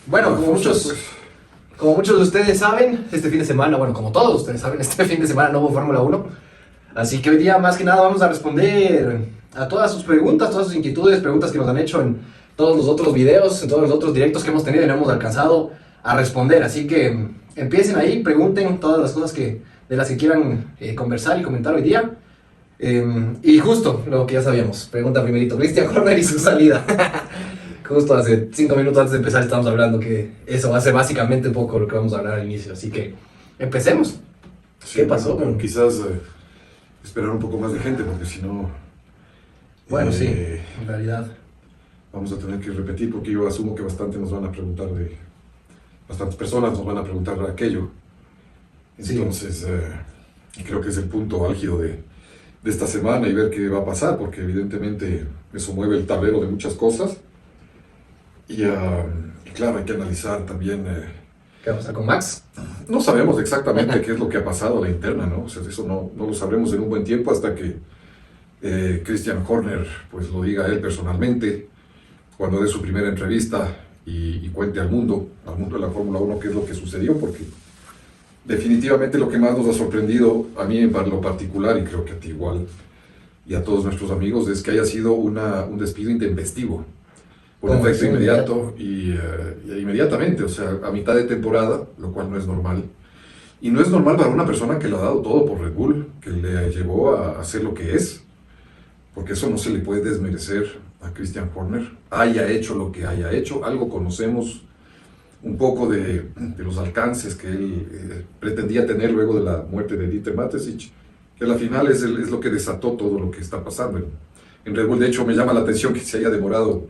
Bueno, como muchos de ustedes saben, este fin de semana, bueno, como todos ustedes saben, este fin de semana no hubo Fórmula 1. Así que hoy día, más que nada, vamos a responder a todas sus preguntas, todas sus inquietudes, preguntas que nos han hecho en todos los otros videos, en todos los otros directos que hemos tenido y no hemos alcanzado a responder. Así que empiecen ahí, pregunten todas las cosas de las que quieran conversar y comentar hoy día. Y justo lo que ya sabíamos, pregunta primerito, Christian Horner y su salida. Justo hace 5 minutos antes de empezar estamos hablando que eso va a ser básicamente un poco lo que vamos a hablar al inicio. Así que empecemos. Sí, ¿Qué pasó? Bueno, quizás esperar un poco más de gente, porque si no... Bueno, sí, en realidad. Vamos a tener que repetir, porque yo asumo que bastantes personas nos van a preguntar aquello. Entonces, creo que es el punto álgido de esta semana y ver qué va a pasar, porque evidentemente eso mueve el tablero de muchas cosas. Y claro, hay que analizar también... ¿Qué va a pasar con Max? No sabemos exactamente qué es lo que ha pasado a la interna, ¿no? O sea, eso no lo sabremos en un buen tiempo hasta que Christian Horner pues lo diga él personalmente, cuando dé su primera entrevista y cuente al mundo de la Fórmula 1 qué es lo que sucedió, porque definitivamente lo que más nos ha sorprendido a mí en lo particular, y creo que a ti igual, y a todos nuestros amigos, es que haya sido un despido intempestivo, por efecto inmediato y inmediatamente, o sea, a mitad de temporada, lo cual no es normal. Y no es normal para una persona que lo ha dado todo por Red Bull, que le llevó a hacer lo que es, porque eso no se le puede desmerecer a Christian Horner, haya hecho lo que haya hecho. Algo conocemos un poco de los alcances que él pretendía tener luego de la muerte de Dieter Mateschitz, que al final es lo que desató todo lo que está pasando en Red Bull. De hecho, me llama la atención que se haya demorado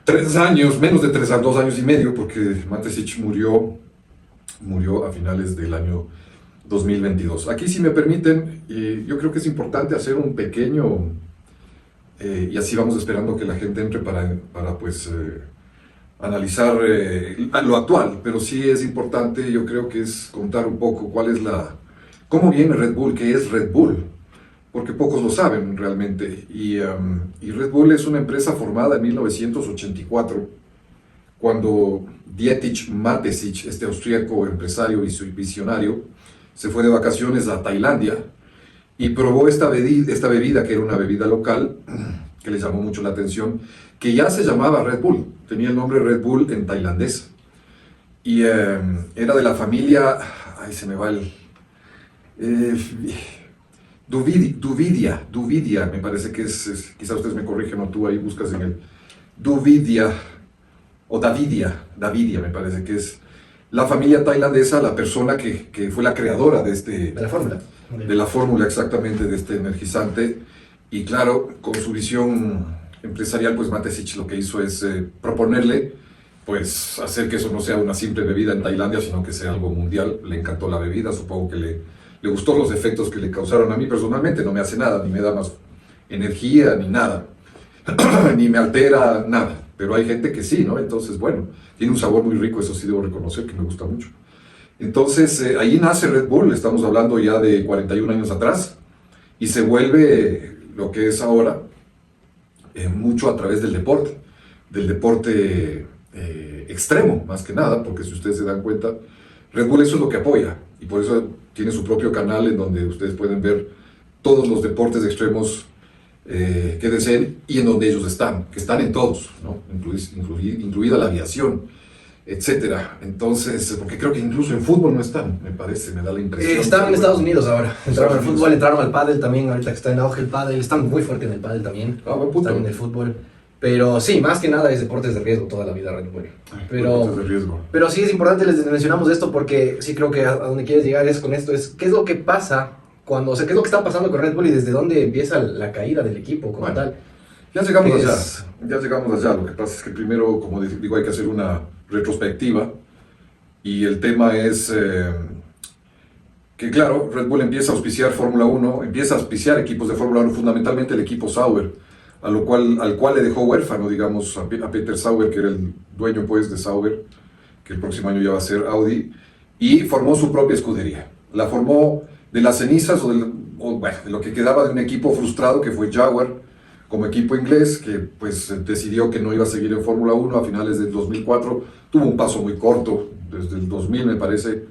3 años, menos de 3 años, 2 años y medio, porque Mateschitz murió a finales del año 2022. Aquí, si me permiten, yo creo que es importante hacer un pequeño, y así vamos esperando que la gente entre para pues analizar lo actual, pero sí es importante, yo creo que es contar un poco cómo viene Red Bull, qué es Red Bull, porque pocos lo saben realmente, y Red Bull es una empresa formada en 1984, cuando Dietrich Mateschitz, este austríaco empresario y visionario, se fue de vacaciones a Tailandia y probó esta bebida, que era una bebida local, que le llamó mucho la atención, que ya se llamaba Red Bull, tenía el nombre Red Bull en tailandés, y era de la familia, ahí se me va Duvidia, me parece que quizás ustedes me corrigen o tú ahí buscas en el Duvidia, o Davidia me parece que es la familia tailandesa, la persona que fue la creadora de la fórmula exactamente, de este energizante. Y claro, con su visión empresarial, pues Mateschitz lo que hizo es proponerle, pues hacer que eso no sea una simple bebida en Tailandia, sino que sea algo mundial. Le encantó la bebida, supongo que le gustó los efectos que le causaron. A mí personalmente no me hace nada, ni me da más energía, ni nada, ni me altera nada. Pero hay gente que sí, ¿no? Entonces, bueno, tiene un sabor muy rico, eso sí debo reconocer que me gusta mucho. Entonces, ahí nace Red Bull, estamos hablando ya de 41 años atrás, y se vuelve lo que es ahora, mucho a través del deporte extremo, más que nada, porque si ustedes se dan cuenta, Red Bull eso es lo que apoya, y por eso tiene su propio canal en donde ustedes pueden ver todos los deportes extremos que deseen y en donde ellos están, que están en todos, ¿no? Incluida la aviación, etcétera. Entonces, porque creo que incluso en fútbol no están, me parece, me da la impresión. Están en Estados Unidos ahora, entraron al fútbol, entraron al pádel también, ahorita que está en auge el pádel, están muy fuertes en el pádel también, buen punto. Están en el fútbol. Pero sí, más que nada es deportes de riesgo toda la vida Red Bull. Deportes de riesgo. Pero sí es importante, les mencionamos esto porque sí creo que a donde quieres llegar con esto es qué es lo que pasa o sea, qué es lo que está pasando con Red Bull y desde dónde empieza la caída del equipo como tal. Ya llegamos allá, lo que pasa es que primero, como digo, hay que hacer una retrospectiva, y el tema es que claro, Red Bull empieza a auspiciar Fórmula 1, empieza a auspiciar equipos de Fórmula 1, fundamentalmente el equipo Sauber, al cual le dejó huérfano, digamos, a Peter Sauber, que era el dueño pues de Sauber, que el próximo año ya va a ser Audi, y formó su propia escudería. La formó de las cenizas de lo que quedaba de un equipo frustrado que fue Jaguar, como equipo inglés, que pues decidió que no iba a seguir en Fórmula 1 a finales del 2004, tuvo un paso muy corto, desde el 2000 me parece.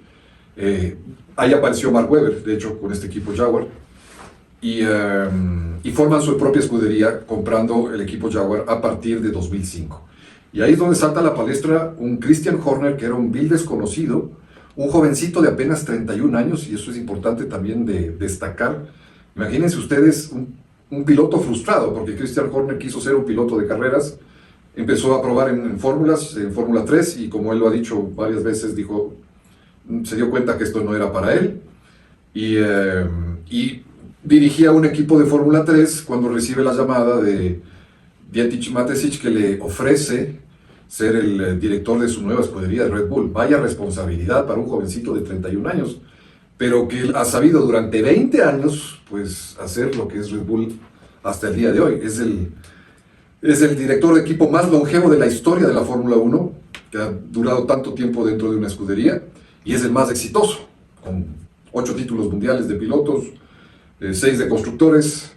Ahí apareció Mark Webber, de hecho, con este equipo Jaguar, y forman su propia escudería comprando el equipo Jaguar a partir de 2005. Y ahí es donde salta a la palestra un Christian Horner, que era un vil desconocido, un jovencito de apenas 31 años, y eso es importante también de destacar. Imagínense ustedes un piloto frustrado, porque Christian Horner quiso ser un piloto de carreras, empezó a probar en fórmulas, en Fórmula 3, y como él lo ha dicho varias veces, dijo, se dio cuenta que esto no era para él, y dirigía un equipo de Fórmula 3 cuando recibe la llamada de Dietrich Mateschitz, que le ofrece ser el director de su nueva escudería de Red Bull. Vaya responsabilidad para un jovencito de 31 años, pero que ha sabido durante 20 años pues hacer lo que es Red Bull hasta el día de hoy. Es el director de equipo más longevo de la historia de la Fórmula 1, que ha durado tanto tiempo dentro de una escudería, y es el más exitoso, con 8 títulos mundiales de pilotos, 6 de constructores,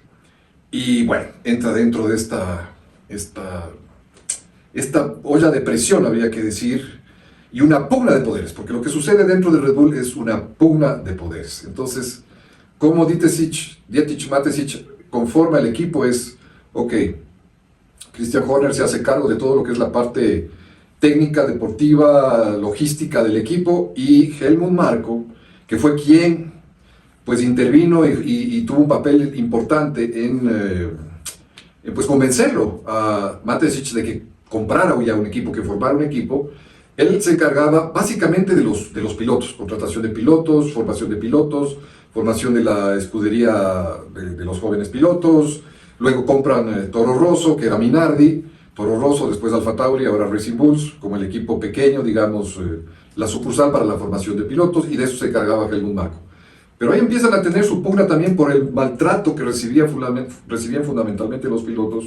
y bueno, entra dentro de esta olla de presión, habría que decir, y una pugna de poderes, porque lo que sucede dentro de Red Bull es una pugna de poderes. Entonces, como Dietrich Mateschitz conforma el equipo es, ok, Christian Horner se hace cargo de todo lo que es la parte técnica, deportiva, logística del equipo, y Helmut Marko, que fue quien pues intervino y tuvo un papel importante en pues convencerlo a Mateschitz de que comprara ya un equipo, que formara un equipo. Él se encargaba básicamente de los pilotos, contratación de pilotos, formación de la escudería de los jóvenes pilotos. Luego compran Toro Rosso, que era Minardi, Toro Rosso, después Alfa Tauri, ahora Racing Bulls, como el equipo pequeño, digamos, la sucursal para la formación de pilotos, y de eso se encargaba Helmut Marko. Pero ahí empiezan a tener su pugna también por el maltrato que recibían fundamentalmente los pilotos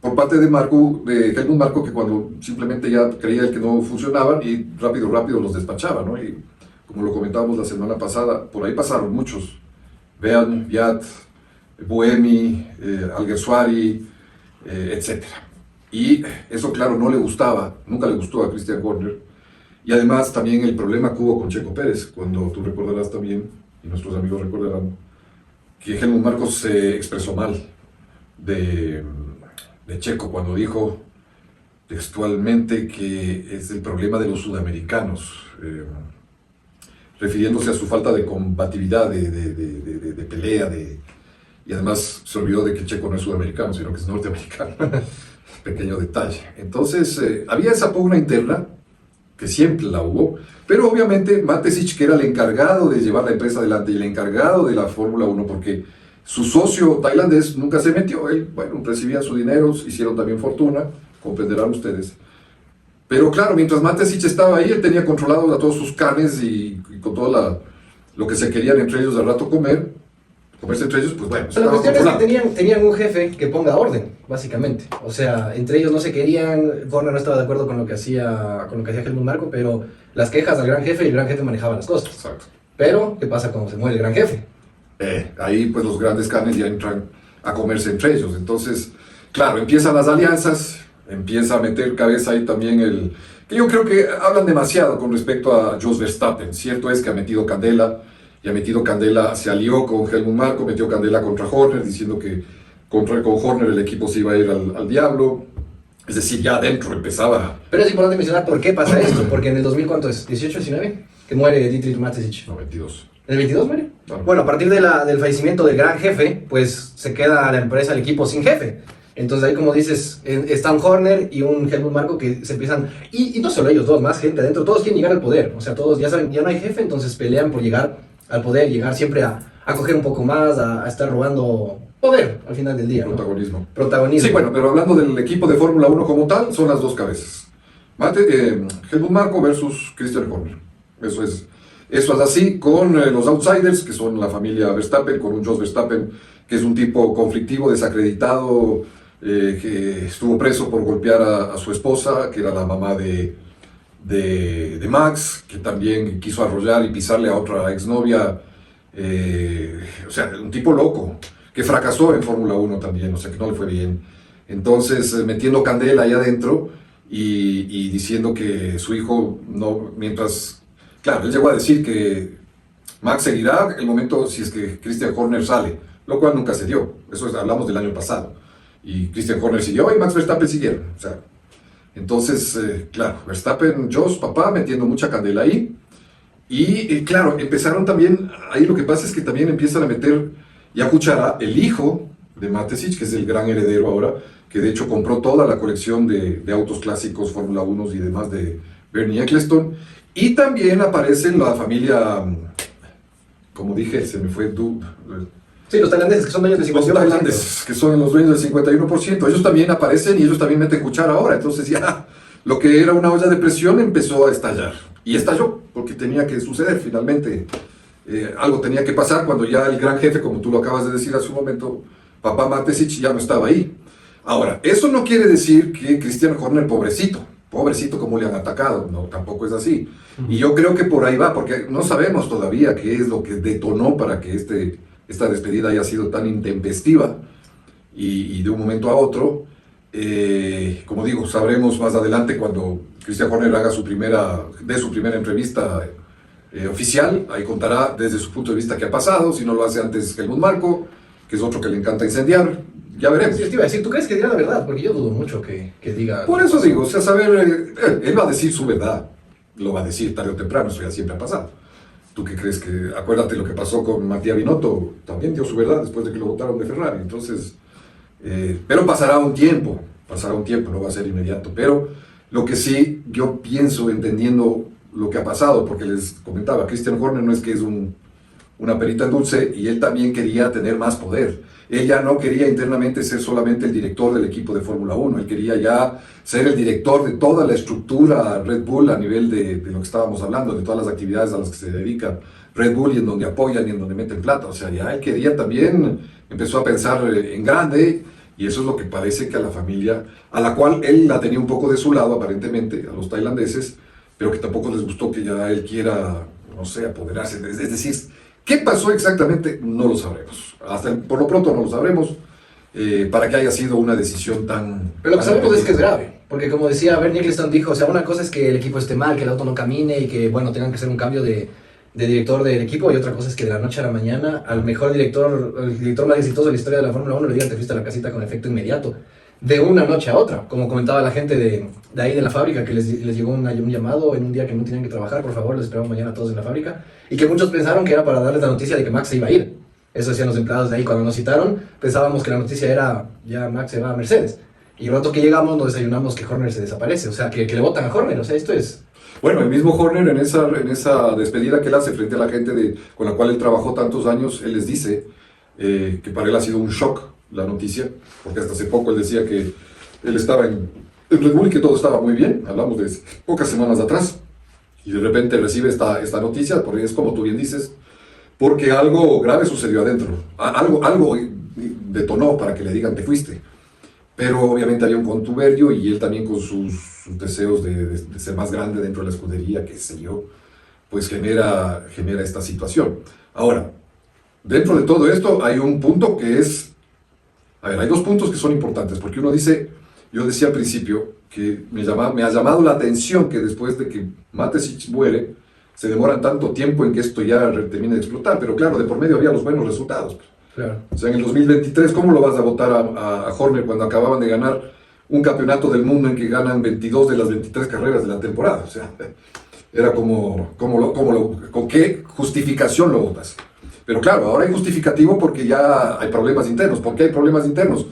por parte de Helmut Marko, que cuando simplemente ya creía que no funcionaban y rápido los despachaba, ¿no? Y como lo comentábamos la semana pasada, por ahí pasaron muchos, Bean, Viat, Buemi, Alguersuari, etc. Y eso, claro, no le gustaba, nunca le gustó a Christian Horner. Y además también el problema que hubo con Checo Pérez, cuando tú recordarás también, y nuestros amigos recordarán, que Helmut Marko se expresó mal de Checo cuando dijo textualmente que es el problema de los sudamericanos, refiriéndose a su falta de combatividad, de pelea, y además se olvidó de que Checo no es sudamericano, sino que es norteamericano. Pequeño detalle. Entonces, había esa pugna interna, que siempre la hubo, pero obviamente Mateschitz, que era el encargado de llevar la empresa adelante y el encargado de la Fórmula 1, porque su socio tailandés nunca se metió, él, bueno, recibía su dinero, hicieron también fortuna, comprenderán ustedes. Pero claro, mientras Mateschitz estaba ahí, él tenía controlado a todos sus canes y con todo lo que se querían entre ellos de rato comerse entre ellos, pues bueno. La cuestión es que tenían un jefe que ponga orden, básicamente. O sea, entre ellos no se querían, Horner no estaba de acuerdo con lo que hacía Helmut Marko, pero las quejas al gran jefe, y el gran jefe manejaba las cosas. Exacto. Pero, ¿qué pasa cuando se muere el gran jefe? Ahí pues los grandes canes ya entran a comerse entre ellos. Entonces, claro, empiezan las alianzas, empieza a meter cabeza ahí también que yo creo que hablan demasiado con respecto a Jos Verstappen. Cierto es que ha metido candela, se alió con Helmut Marko, metió candela contra Horner, diciendo que con Horner el equipo se iba a ir al diablo. Es decir, ya adentro empezaba. Pero es importante mencionar por qué pasa esto, porque en el 2000, ¿cuánto es? ¿18, 19? Que muere Dietrich Mateschitz. No, 22. ¿En el 22 muere? No. Bueno, a partir del fallecimiento del gran jefe, pues se queda la empresa, el equipo sin jefe. Entonces ahí, como dices, está un Horner y un Helmut Marko que se empiezan, y no solo ellos dos, más gente adentro, todos quieren llegar al poder. O sea, todos ya saben, ya no hay jefe, entonces pelean por llegar al poder, llegar siempre a coger un poco más, a estar robando poder al final del día, ¿no? Protagonismo. Sí, bueno, pero hablando del equipo de Fórmula 1 como tal, son las dos cabezas. Helmut Marko versus Christian Horner. Eso es así, con los outsiders, que son la familia Verstappen, con un Jos Verstappen, que es un tipo conflictivo, desacreditado, que estuvo preso por golpear a su esposa, que era la mamá de Max, que también quiso arrollar y pisarle a otra exnovia, o sea, un tipo loco, que fracasó en Fórmula 1 también, o sea que no le fue bien. Entonces, metiendo candela ahí adentro y diciendo que su hijo no, mientras, claro, él llegó a decir que Max seguirá el momento si es que Christian Horner sale, lo cual nunca se dio, eso hablamos del año pasado, y Christian Horner siguió y Max Verstappen siguieron, o sea, entonces, claro, Verstappen, Jos, papá, metiendo mucha candela ahí, y claro, empezaron también, ahí lo que pasa es que también empiezan a meter ya cuchara el hijo de Matesic, que es el gran heredero ahora, que de hecho compró toda la colección de autos clásicos, Fórmula 1 y demás de Bernie Ecclestone, y también aparece la familia, como dije, se me fue Sí, los tailandeses que son dueños del 51%. Los tailandeses, que son los dueños del 51%, ellos también aparecen y ellos también meten cuchara ahora, entonces ya lo que era una olla de presión empezó a estallar, y estalló, porque tenía que suceder finalmente, algo tenía que pasar cuando ya el gran jefe, como tú lo acabas de decir hace un momento, papá Matesic ya no estaba ahí. Ahora, eso no quiere decir que Christian Horner, pobrecito como le han atacado, no, tampoco es así. Y yo creo que por ahí va, porque no sabemos todavía qué es lo que detonó para que esta despedida haya sido tan intempestiva y de un momento a otro. Como digo, sabremos más adelante cuando Christian Horner haga su primera entrevista oficial, ahí contará desde su punto de vista qué ha pasado, si no lo hace antes Helmut Marko, que es otro que le encanta incendiar, ya veremos. Sí, te iba a decir, ¿tú crees que dirá la verdad? Porque yo dudo mucho que diga... Por eso digo, o sea, saber, él va a decir su verdad, lo va a decir tarde o temprano, eso ya siempre ha pasado. ¿Tú qué crees que, acuérdate lo que pasó con Mattia Binotto, también dio su verdad después de que lo botaron de Ferrari, entonces, pero pasará un tiempo, no va a ser inmediato, pero lo que sí yo pienso, entendiendo lo que ha pasado, porque les comentaba, Christian Horner no es que es una perita en dulce, y él también quería tener más poder. Él ya no quería internamente ser solamente el director del equipo de Fórmula 1, él quería ya ser el director de toda la estructura Red Bull a nivel de lo que estábamos hablando, de todas las actividades a las que se dedica Red Bull y en donde apoyan y en donde meten plata. O sea, ya él quería también, empezó a pensar en grande, y eso es lo que parece que a la familia, a la cual él la tenía un poco de su lado aparentemente, a los tailandeses, pero que tampoco les gustó que ya él quiera, no sé, apoderarse. Es decir, ¿qué pasó exactamente? No lo sabremos. Por lo pronto no lo sabremos, para que haya sido una decisión tan... Pero lo que sabemos es que es grave, porque como decía Bernie Ecclestone dijo, o sea, una cosa es que el equipo esté mal, que el auto no camine y que, bueno, tengan que hacer un cambio de director del equipo, y otra cosa es que de la noche a la mañana al mejor director, el director más exitoso de la historia de la Fórmula 1 le digan te fuiste a la casita con efecto inmediato, de una noche a otra, como comentaba la gente de ahí de la fábrica, que les llegó un llamado en un día que no tenían que trabajar, por favor, les esperamos mañana a todos en la fábrica, y que muchos pensaron que era para darles la noticia de que Max se iba a ir. Eso decían los empleados de ahí. Cuando nos citaron, pensábamos que la noticia era, ya Max se va a Mercedes, y el rato que llegamos nos desayunamos que Horner se desaparece, o sea, que le votan a Horner, o sea, esto es... Bueno, el mismo Horner en esa despedida que él hace frente a la gente con la cual él trabajó tantos años, él les dice que para él ha sido un shock la noticia, porque hasta hace poco él decía que él estaba en Red Bull y que todo estaba muy bien, hablamos de pocas semanas atrás, y de repente recibe esta noticia, porque es como tú bien dices, porque algo grave sucedió adentro, algo detonó para que le digan te fuiste. Pero obviamente había un contubernio, y él también con sus deseos de ser más grande dentro de la escudería, qué sé yo, pues genera esta situación. Ahora, dentro de todo esto hay un punto que es... A ver, hay dos puntos que son importantes, porque uno dice, yo decía al principio, que me ha llamado la atención que después de que Matesic muere, se demoran tanto tiempo en que esto ya termine de explotar, pero claro, de por medio había los buenos resultados. Claro. O sea, en el 2023, ¿cómo lo vas a votar a Horner cuando acababan de ganar un campeonato del mundo en que ganan 22 de las 23 carreras de la temporada? O sea, era ¿con qué justificación lo votas? Pero claro, ahora hay justificativo porque ya hay problemas internos. ¿Por qué hay problemas internos?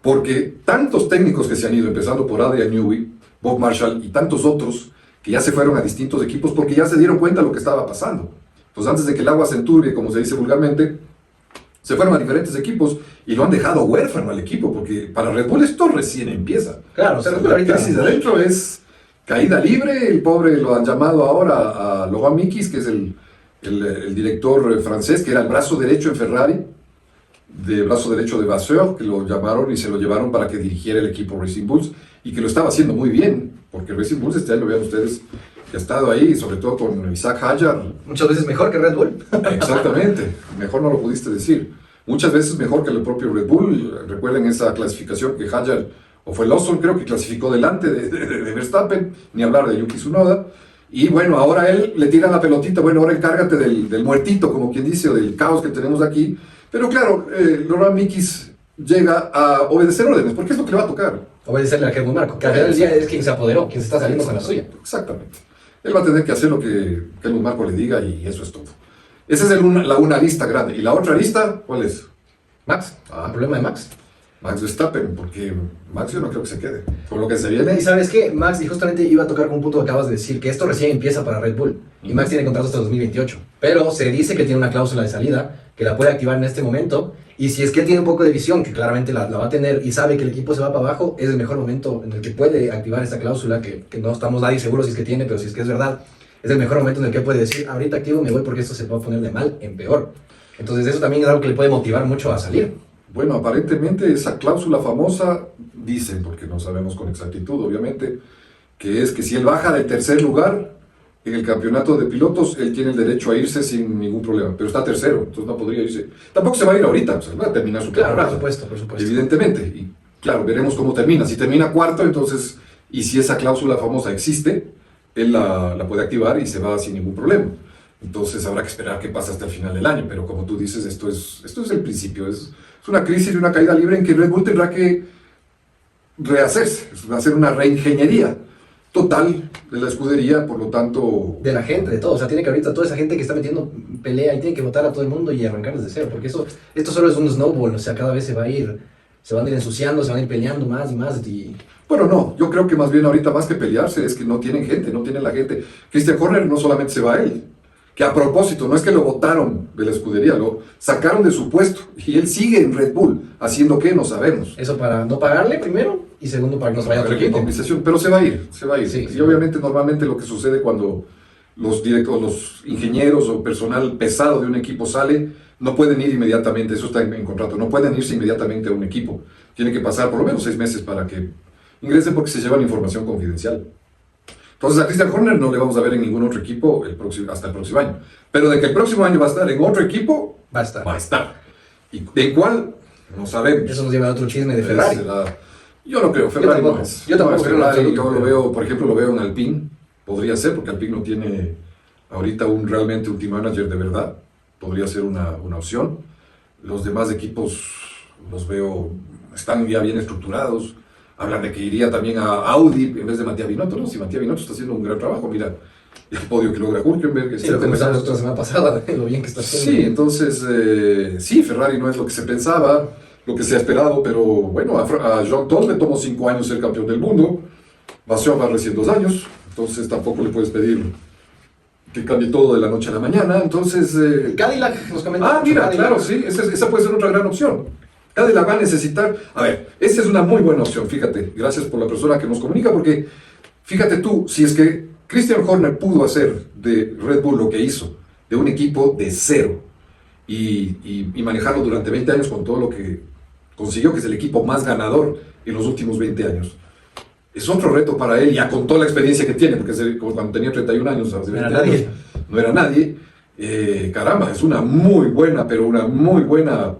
Porque tantos técnicos que se han ido, empezando por Adrian Newey, Bob Marshall y tantos otros, que ya se fueron a distintos equipos porque ya se dieron cuenta de lo que estaba pasando. Entonces, antes de que el agua se enturbie, como se dice vulgarmente, se fueron a diferentes equipos y lo han dejado huérfano al equipo, porque para Red Bull esto recién empieza. Claro, o sea, la crisis de adentro es caída libre. El pobre lo han llamado ahora a Laurent Mikis, que es el director francés, que era el brazo derecho en Ferrari, brazo derecho de Vasseur, que lo llamaron y se lo llevaron para que dirigiera el equipo Racing Bulls, y que lo estaba haciendo muy bien, porque Racing Bulls este año, vean ustedes, que ha estado ahí, sobre todo con Isaac Hadjar. Muchas veces mejor que Red Bull. Exactamente, mejor no lo pudiste decir. muchas veces mejor que el propio Red Bull. Recuerden esa clasificación que Hadjar, o fue Lawson creo que clasificó delante de Verstappen, ni hablar de Yuki Tsunoda. Y bueno, ahora él le tira la pelotita, bueno, ahora encárgate del muertito, como quien dice, o del caos que tenemos aquí. Pero claro, Laurent Mikis llega a obedecer órdenes, porque es lo que le va a tocar. Obedecerle a Helmut Marko, que al final del día es quien se apoderó, quien se está saliendo con la suya. Exactamente. Él va a tener que hacer lo que Helmut Marko le diga y eso es todo. Esa es una lista grande. ¿Y la otra lista cuál es? Max, el problema de Max. Max Verstappen, porque Max yo no creo que se quede. Por lo que se viene. Y sabes qué, Max, y justamente iba a tocar con un punto que acabas de decir, que esto recién empieza para Red Bull. Y Max tiene contrato hasta 2028. Pero se dice que tiene una cláusula de salida, que la puede activar en este momento. Y si es que él tiene un poco de visión, que claramente la va a tener, y sabe que el equipo se va para abajo, es el mejor momento en el que puede activar esta cláusula, que no estamos nadie seguro si es que tiene, pero si es que es verdad, es el mejor momento en el que puede decir, ahorita activo, me voy porque esto se puede poner de mal en peor. Entonces eso también es algo que le puede motivar mucho a salir. Bueno, aparentemente esa cláusula famosa, dicen, porque no sabemos con exactitud, obviamente, que es que si él baja del tercer lugar en el campeonato de pilotos, él tiene el derecho a irse sin ningún problema, pero está tercero, entonces no podría irse. Tampoco se va a ir ahorita, o sea, va a terminar su Claro, temporada. por supuesto. Evidentemente, y claro, veremos cómo termina. Si termina cuarto, entonces, y si esa cláusula famosa existe, él la puede activar y se va sin ningún problema. Entonces habrá que esperar qué pasa hasta el final del año, pero como tú dices, esto es el principio, es una crisis y una caída libre en que Red Bull tendrá que rehacerse, hacer una reingeniería total de la escudería, por lo tanto... De la gente, de todo. O sea, tiene que ahorita toda esa gente que está metiendo pelea y tiene que votar a todo el mundo y arrancar desde cero. Porque esto solo es un snowball. O sea, cada vez se van a ir ensuciando, se van a ir peleando más y más. Y... Bueno, no, yo creo que más bien ahorita más que pelearse es que no tienen gente, no tienen la gente. Christian Horner no solamente se va a él, que a propósito, no es que lo votaron de la escudería, lo sacaron de su puesto y él sigue en Red Bull, haciendo qué, no sabemos. Eso para no pagarle primero y segundo para que no se vaya a otro equipo. Pero se va a ir. Sí, y obviamente normalmente lo que sucede cuando los ingenieros o personal pesado de un equipo sale, no pueden ir inmediatamente, eso está en contrato, no pueden irse inmediatamente a un equipo. Tienen que pasar por lo menos 6 meses para que ingresen porque se llevan información confidencial. Entonces a Christian Horner no le vamos a ver en ningún otro equipo hasta el próximo año. Pero de que el próximo año va a estar en otro equipo, va a estar. Va a estar. ¿Y de cuál? No sabemos. Eso nos lleva a otro chisme de Ferrari. Yo no creo, Ferrari no es. Yo tampoco creo. Ferrari, yo lo veo, por ejemplo, lo veo en Alpine. Podría ser, porque Alpine no tiene ahorita realmente un team manager de verdad. Podría ser una opción. Los demás equipos los veo, están ya bien estructurados. Hablan de que iría también a Audi en vez de Matías Binotto, ¿no? Si Matías Binotto está haciendo un gran trabajo, mira el podio que logra Hülkenberg. Sí, lo comenzamos la semana pasada, lo bien que está haciendo. Sí, entonces, sí, Ferrari no es lo que se pensaba, lo que se ha esperado, pero bueno, a Jean Todt le tomó 5 años ser campeón del mundo, Vasseur va recién 2 años, entonces tampoco le puedes pedir que cambie todo de la noche a la mañana, entonces... Cadillac nos comentó. Mira, claro, sí, esa puede ser otra gran opción. Cadillac va a necesitar... A ver, esta es una muy buena opción, fíjate. Gracias por la persona que nos comunica, porque fíjate tú, si es que Christian Horner pudo hacer de Red Bull lo que hizo, de un equipo de cero, y manejarlo durante 20 años con todo lo que consiguió, que es el equipo más ganador en los últimos 20 años. Es otro reto para él, ya con toda la experiencia que tiene, porque cuando tenía 31 años, hace 20 años, no era nadie. Caramba, es una muy buena, pero una muy buena...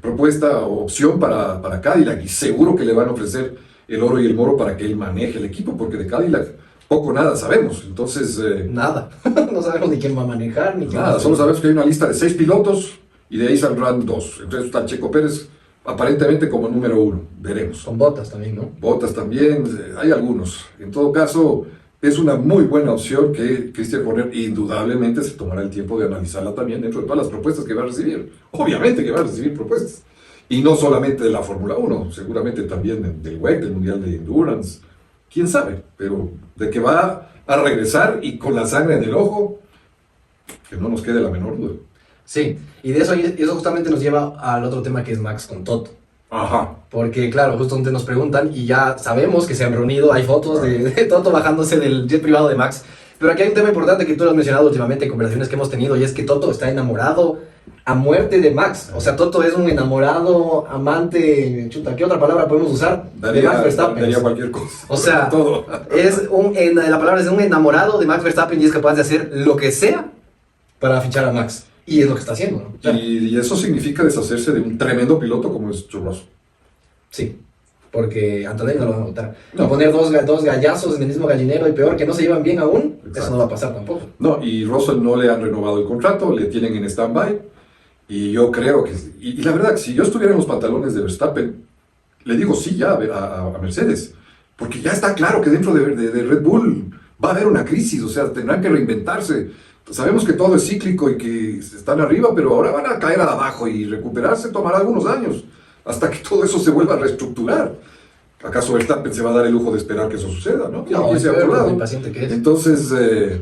propuesta o opción para Cadillac, y seguro que le van a ofrecer el oro y el moro para que él maneje el equipo, porque de Cadillac poco nada sabemos, entonces... nada, no sabemos ni quién va a manejar, ni quién nada, solo sabemos que hay una lista de 6 pilotos y de ahí saldrán 2, entonces está Checo Pérez aparentemente como número 1, veremos. Con Bottas también, ¿no? Bottas también, hay algunos, en todo caso... Es una muy buena opción que Christian Horner indudablemente se tomará el tiempo de analizarla también dentro de todas las propuestas que va a recibir. Obviamente que va a recibir propuestas. Y no solamente de la Fórmula 1, seguramente también del WEC, del Mundial de Endurance. ¿Quién sabe? Pero de que va a regresar y con la sangre en el ojo, que no nos quede la menor duda. Sí, y de eso justamente nos lleva al otro tema que es Max con Toto. Ajá. Porque claro, justo donde nos preguntan y ya sabemos que se han reunido, hay fotos de Toto bajándose del jet privado de Max, pero aquí hay un tema importante que tú lo has mencionado últimamente en conversaciones que hemos tenido, y es que Toto está enamorado a muerte de Max. O sea, Toto es un enamorado, amante, chuta, ¿qué otra palabra podemos usar? De Max Verstappen. Daría cualquier cosa. O sea, todo. La palabra es un enamorado de Max Verstappen y es capaz de hacer lo que sea para fichar a Max. Y es lo que está haciendo, ¿no? O sea, Y eso significa deshacerse de un tremendo piloto como es George Russell. sí, porque Antonelli no lo van a votar. No. Y poner dos gallazos en el mismo gallinero y peor, que no se llevan bien aún, Exacto. eso no va a pasar tampoco. No, y Russell no le han renovado el contrato, le tienen en stand-by. Y yo creo que, y la verdad, si yo estuviera en los pantalones de Verstappen, le digo sí ya a Mercedes, porque ya está claro que dentro de Red Bull va a haber una crisis, o sea, tendrán que reinventarse. Sabemos que todo es cíclico y que están arriba, pero ahora van a caer abajo y recuperarse tomará algunos años, hasta que todo eso se vuelva a reestructurar. ¿Acaso Verstappen se va a dar el lujo de esperar que eso suceda, no? No, es Irse a otro peor, lado. lo impaciente que es. Entonces,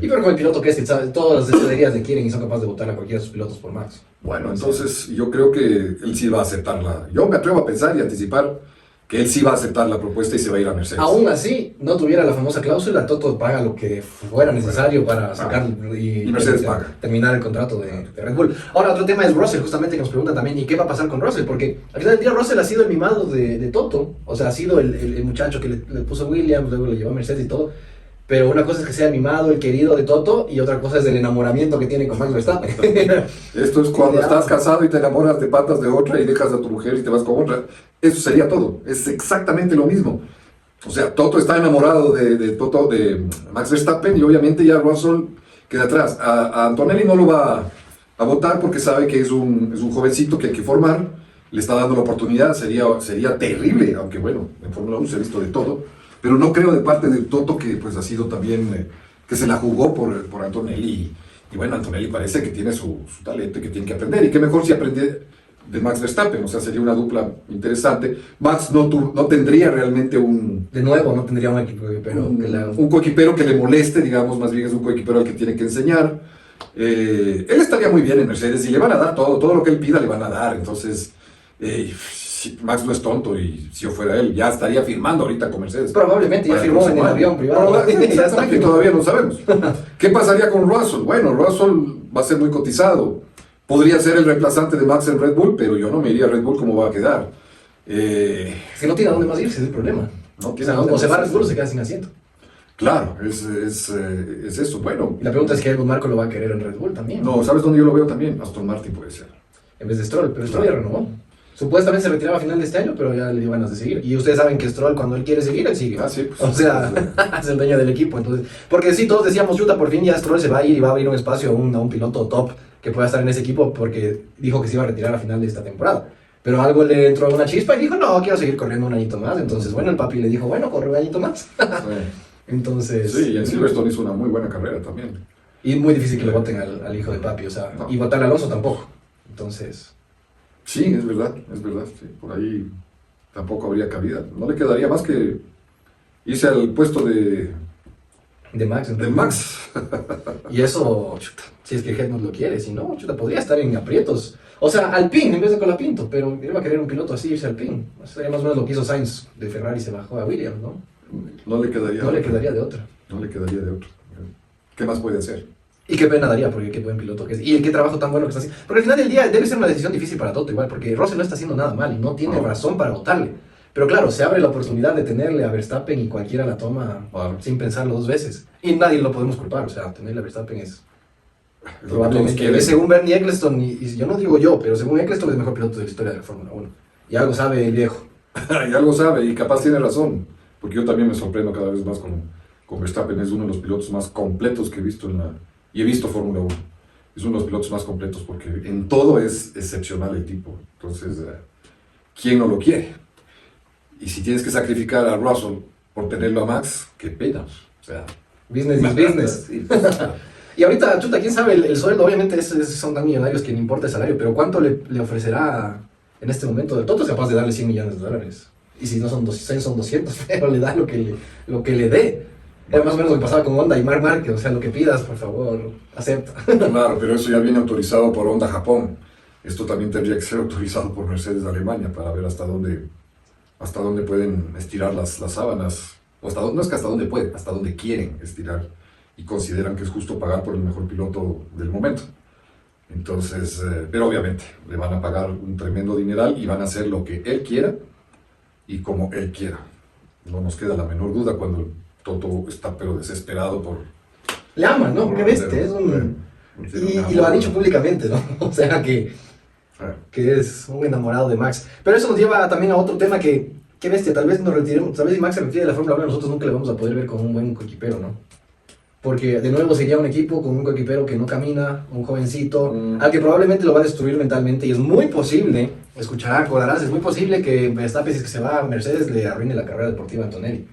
Y peor con el piloto que es, que sabe, todas las escuderías le quieren y son capaces de votar a cualquiera de sus pilotos por Max. bueno, entonces yo creo que él sí va a aceptarla. Yo me atrevo a pensar y anticipar que él sí va a aceptar la propuesta y se va a ir a Mercedes. Aún así, no tuviera la famosa cláusula, Toto paga lo que fuera necesario para sacar Y Mercedes paga. terminar el contrato de Red Bull. Ahora, otro tema es Russell, justamente que nos preguntan también, ¿y qué va a pasar con Russell? Porque al final del día Russell ha sido el mimado de Toto, o sea, ha sido el muchacho que le puso Williams, luego le llevó a Mercedes y todo. Pero una cosa es que sea mimado, el querido de Toto, y otra cosa es el enamoramiento que tiene con Max Verstappen. Esto es cuando estás casado y te enamoras de patas de otra y dejas a tu mujer y te vas con otra. Eso sería todo. Es exactamente lo mismo. O sea, Toto está enamorado de Max Verstappen y obviamente ya Russell queda atrás. A Antonelli no lo va a votar porque sabe que es un jovencito que hay que formar. Le está dando la oportunidad. Sería terrible, aunque bueno, en Fórmula 1 se ha visto de todo. Pero no creo de parte de Toto que pues ha sido también, que se la jugó por Antonelli. Y bueno, Antonelli parece que tiene su talento y que tiene que aprender. Y qué mejor si aprende de Max Verstappen, o sea, sería una dupla interesante. Max no tendría realmente De nuevo, no tendría un equipo, pero un coequipero que le moleste, digamos, más bien es un coequipero al que tiene que enseñar. Él estaría muy bien en Mercedes y le van a dar todo lo que él pida le van a dar. Entonces, Max no es tonto y si yo fuera él, ya estaría firmando ahorita con Mercedes. Probablemente ya firmó en el avión privado. Exactamente, todavía no sabemos. ¿Qué pasaría con Russell? Bueno, Russell va a ser muy cotizado. Podría ser el reemplazante de Max en Red Bull, pero yo no me iría a Red Bull cómo va a quedar. Es que no tiene a dónde más irse, es el problema. No O tiene sea, a dónde o se va a más Red Bull o irse. se queda sin asiento. Claro, es eso. Bueno, Y la pregunta es que Helmut Marko lo va a querer en Red Bull también. no, ¿sabes dónde yo lo veo también? Aston Martin puede ser. En vez de Stroll, pero Stroll ya renovó. Supuestamente se retiraba a final de este año, pero ya le dio ganas de seguir. Y ustedes saben que Stroll, cuando él quiere seguir, él sigue. Ah, sí, pues, O sea, es el dueño del equipo. Entonces, porque sí, todos decíamos, chuta, por fin ya Stroll se va a ir y va a abrir un espacio a un piloto top que pueda estar en ese equipo, porque dijo que se iba a retirar a final de esta temporada. Pero algo le entró una chispa y dijo, no, quiero seguir corriendo un añito más. Entonces, bueno, el papi le dijo, bueno, corre un añito más. Entonces... Sí, y en Silverstone hizo una muy buena carrera también. Y muy difícil que le voten al hijo de papi, o sea, No. y votar a Alonso tampoco. Entonces... Sí, es verdad, sí, por ahí tampoco habría cabida. No le quedaría más que irse al puesto de Max. de Max. Y eso, chuta, si es que Helmut lo quiere, si no, chuta, podría estar en aprietos. O sea, Alpine en vez de Colapinto, pero él va a querer un piloto así, irse a Alpine. Eso sería más o menos lo que hizo Sainz de Ferrari, se bajó a Williams, ¿no? No le quedaría. No le quedaría de otra. No le quedaría de otro. ¿Qué más puede hacer? Y qué pena daría, porque qué buen piloto que es. Y qué trabajo tan bueno que está haciendo. Porque al final del día debe ser una decisión difícil para Toto igual, porque Russell no está haciendo nada mal y no tiene No. razón para votarle. Pero claro, se abre la oportunidad de tenerle a Verstappen y cualquiera la toma Claro. sin pensarlo dos veces. Y nadie lo podemos culpar, o sea, tenerle a Verstappen es Es lo que todos probablemente, quieren. según Bernie Eccleston, y yo no digo yo, pero según Eccleston es el mejor piloto de la historia de la Fórmula 1. Y algo sabe el viejo. Y algo sabe, y capaz tiene razón. Porque yo también me sorprendo cada vez más con Verstappen. Es uno de los pilotos más completos que he visto y he visto Fórmula 1. Es uno de los pilotos más completos porque en todo es excepcional el tipo. Entonces, ¿quién no lo quiere? Y si tienes que sacrificar a Russell por tenerlo a Max, qué pena. O sea, Business is business. sí. Y ahorita, chuta, quién sabe, el sueldo obviamente son tan millonarios que no importa el salario, pero ¿cuánto le ofrecerá en este momento? El Toto es capaz de darle 100 millones de dólares. Y si no son 200, son 200, pero le da lo que le dé. Era más o menos lo que pasaba con Honda y Marc Márquez, o sea, lo que pidas, por favor, acepta. Claro, pero eso ya viene autorizado por Honda Japón. Esto también tendría que ser autorizado por Mercedes de Alemania para ver hasta dónde pueden estirar las sábanas. O no es que hasta dónde pueden, hasta dónde quieren estirar. Y consideran que es justo pagar por el mejor piloto del momento. Entonces, pero obviamente le van a pagar un tremendo dineral y van a hacer lo que él quiera y como él quiera. No nos queda la menor duda cuando Toto está pero desesperado por... Le ama, ¿no? Qué bestia, es un... Y lo ha dicho públicamente, ¿no? O sea que es un enamorado de Max. Pero eso nos lleva también a otro tema que bestia, tal vez nos retiremos, tal vez si Max se retire de la Fórmula 1, nosotros nunca le vamos a poder ver como un buen coequipero, ¿no? Porque de nuevo sería un equipo con un coequipero que no camina, un jovencito, al que probablemente lo va a destruir mentalmente, y es muy posible, escucharán, codarás, es muy posible que Verstappen, si es que se va a Mercedes, le arruine la carrera deportiva a Antonelli.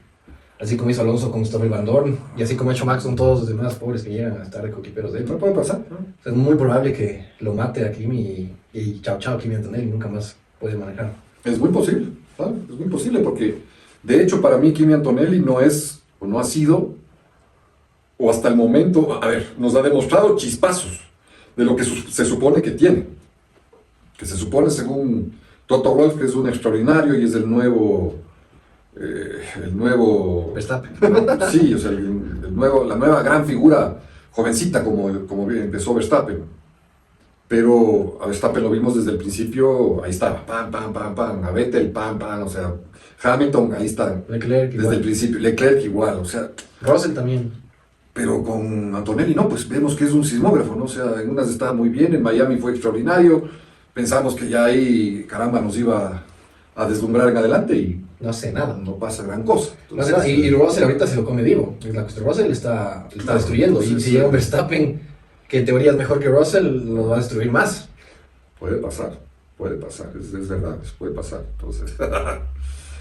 Así como hizo Alonso con Stoffel Van Dorn, y así como ha hecho Max con todos los demás pobres que llegan a estar de coequiperos de él. No puede pasar, ¿no? O sea, es muy probable que lo mate a Kimi y chao chao Kimi Antonelli, nunca más puede manejar. Es muy posible, ¿vale? Es muy posible porque, de hecho, para mí Kimi Antonelli no es, o no ha sido, o hasta el momento, a ver, nos ha demostrado chispazos de lo que se supone que tiene. Que se supone, según Toto Wolff, que es un extraordinario y es el nuevo Verstappen. Sí, o sea, la nueva gran figura jovencita como empezó Verstappen. Pero a Verstappen lo vimos desde el principio, ahí estaba, pam, pam, pam, pam, a Vettel, pam, pam, o sea, Hamilton, ahí está, Leclerc desde igual. el principio, Leclerc igual, o sea, Russell también. pero con Antonelli no, pues vemos que es un sismógrafo, ¿no? O sea, en unas estaba muy bien, en Miami fue extraordinario, pensamos que ya ahí, caramba, nos iba a deslumbrar en adelante y No hace nada. no pasa gran cosa. No hace nada. Y Russell ahorita se lo come vivo. La cuestión, Russell está destruyendo. Y si llega un Verstappen que en teoría es mejor que Russell, lo va a destruir más. Puede pasar, es verdad, puede pasar. Entonces,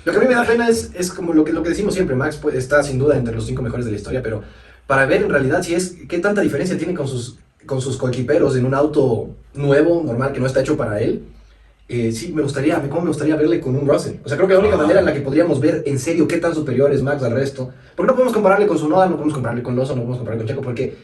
Lo que a mí me da pena es como lo que decimos siempre, Max pues, está sin duda entre los 5 mejores de la historia, pero para ver en realidad si es qué tanta diferencia tiene con sus coequiperos en un auto nuevo, normal, que no está hecho para él. Sí, me gustaría verle con un Russell. O sea, creo que la única manera en la que podríamos ver en serio qué tan superior es Max al resto, porque no podemos compararle con Tsunoda, no podemos compararle con Lawson, no podemos compararle con Checo, porque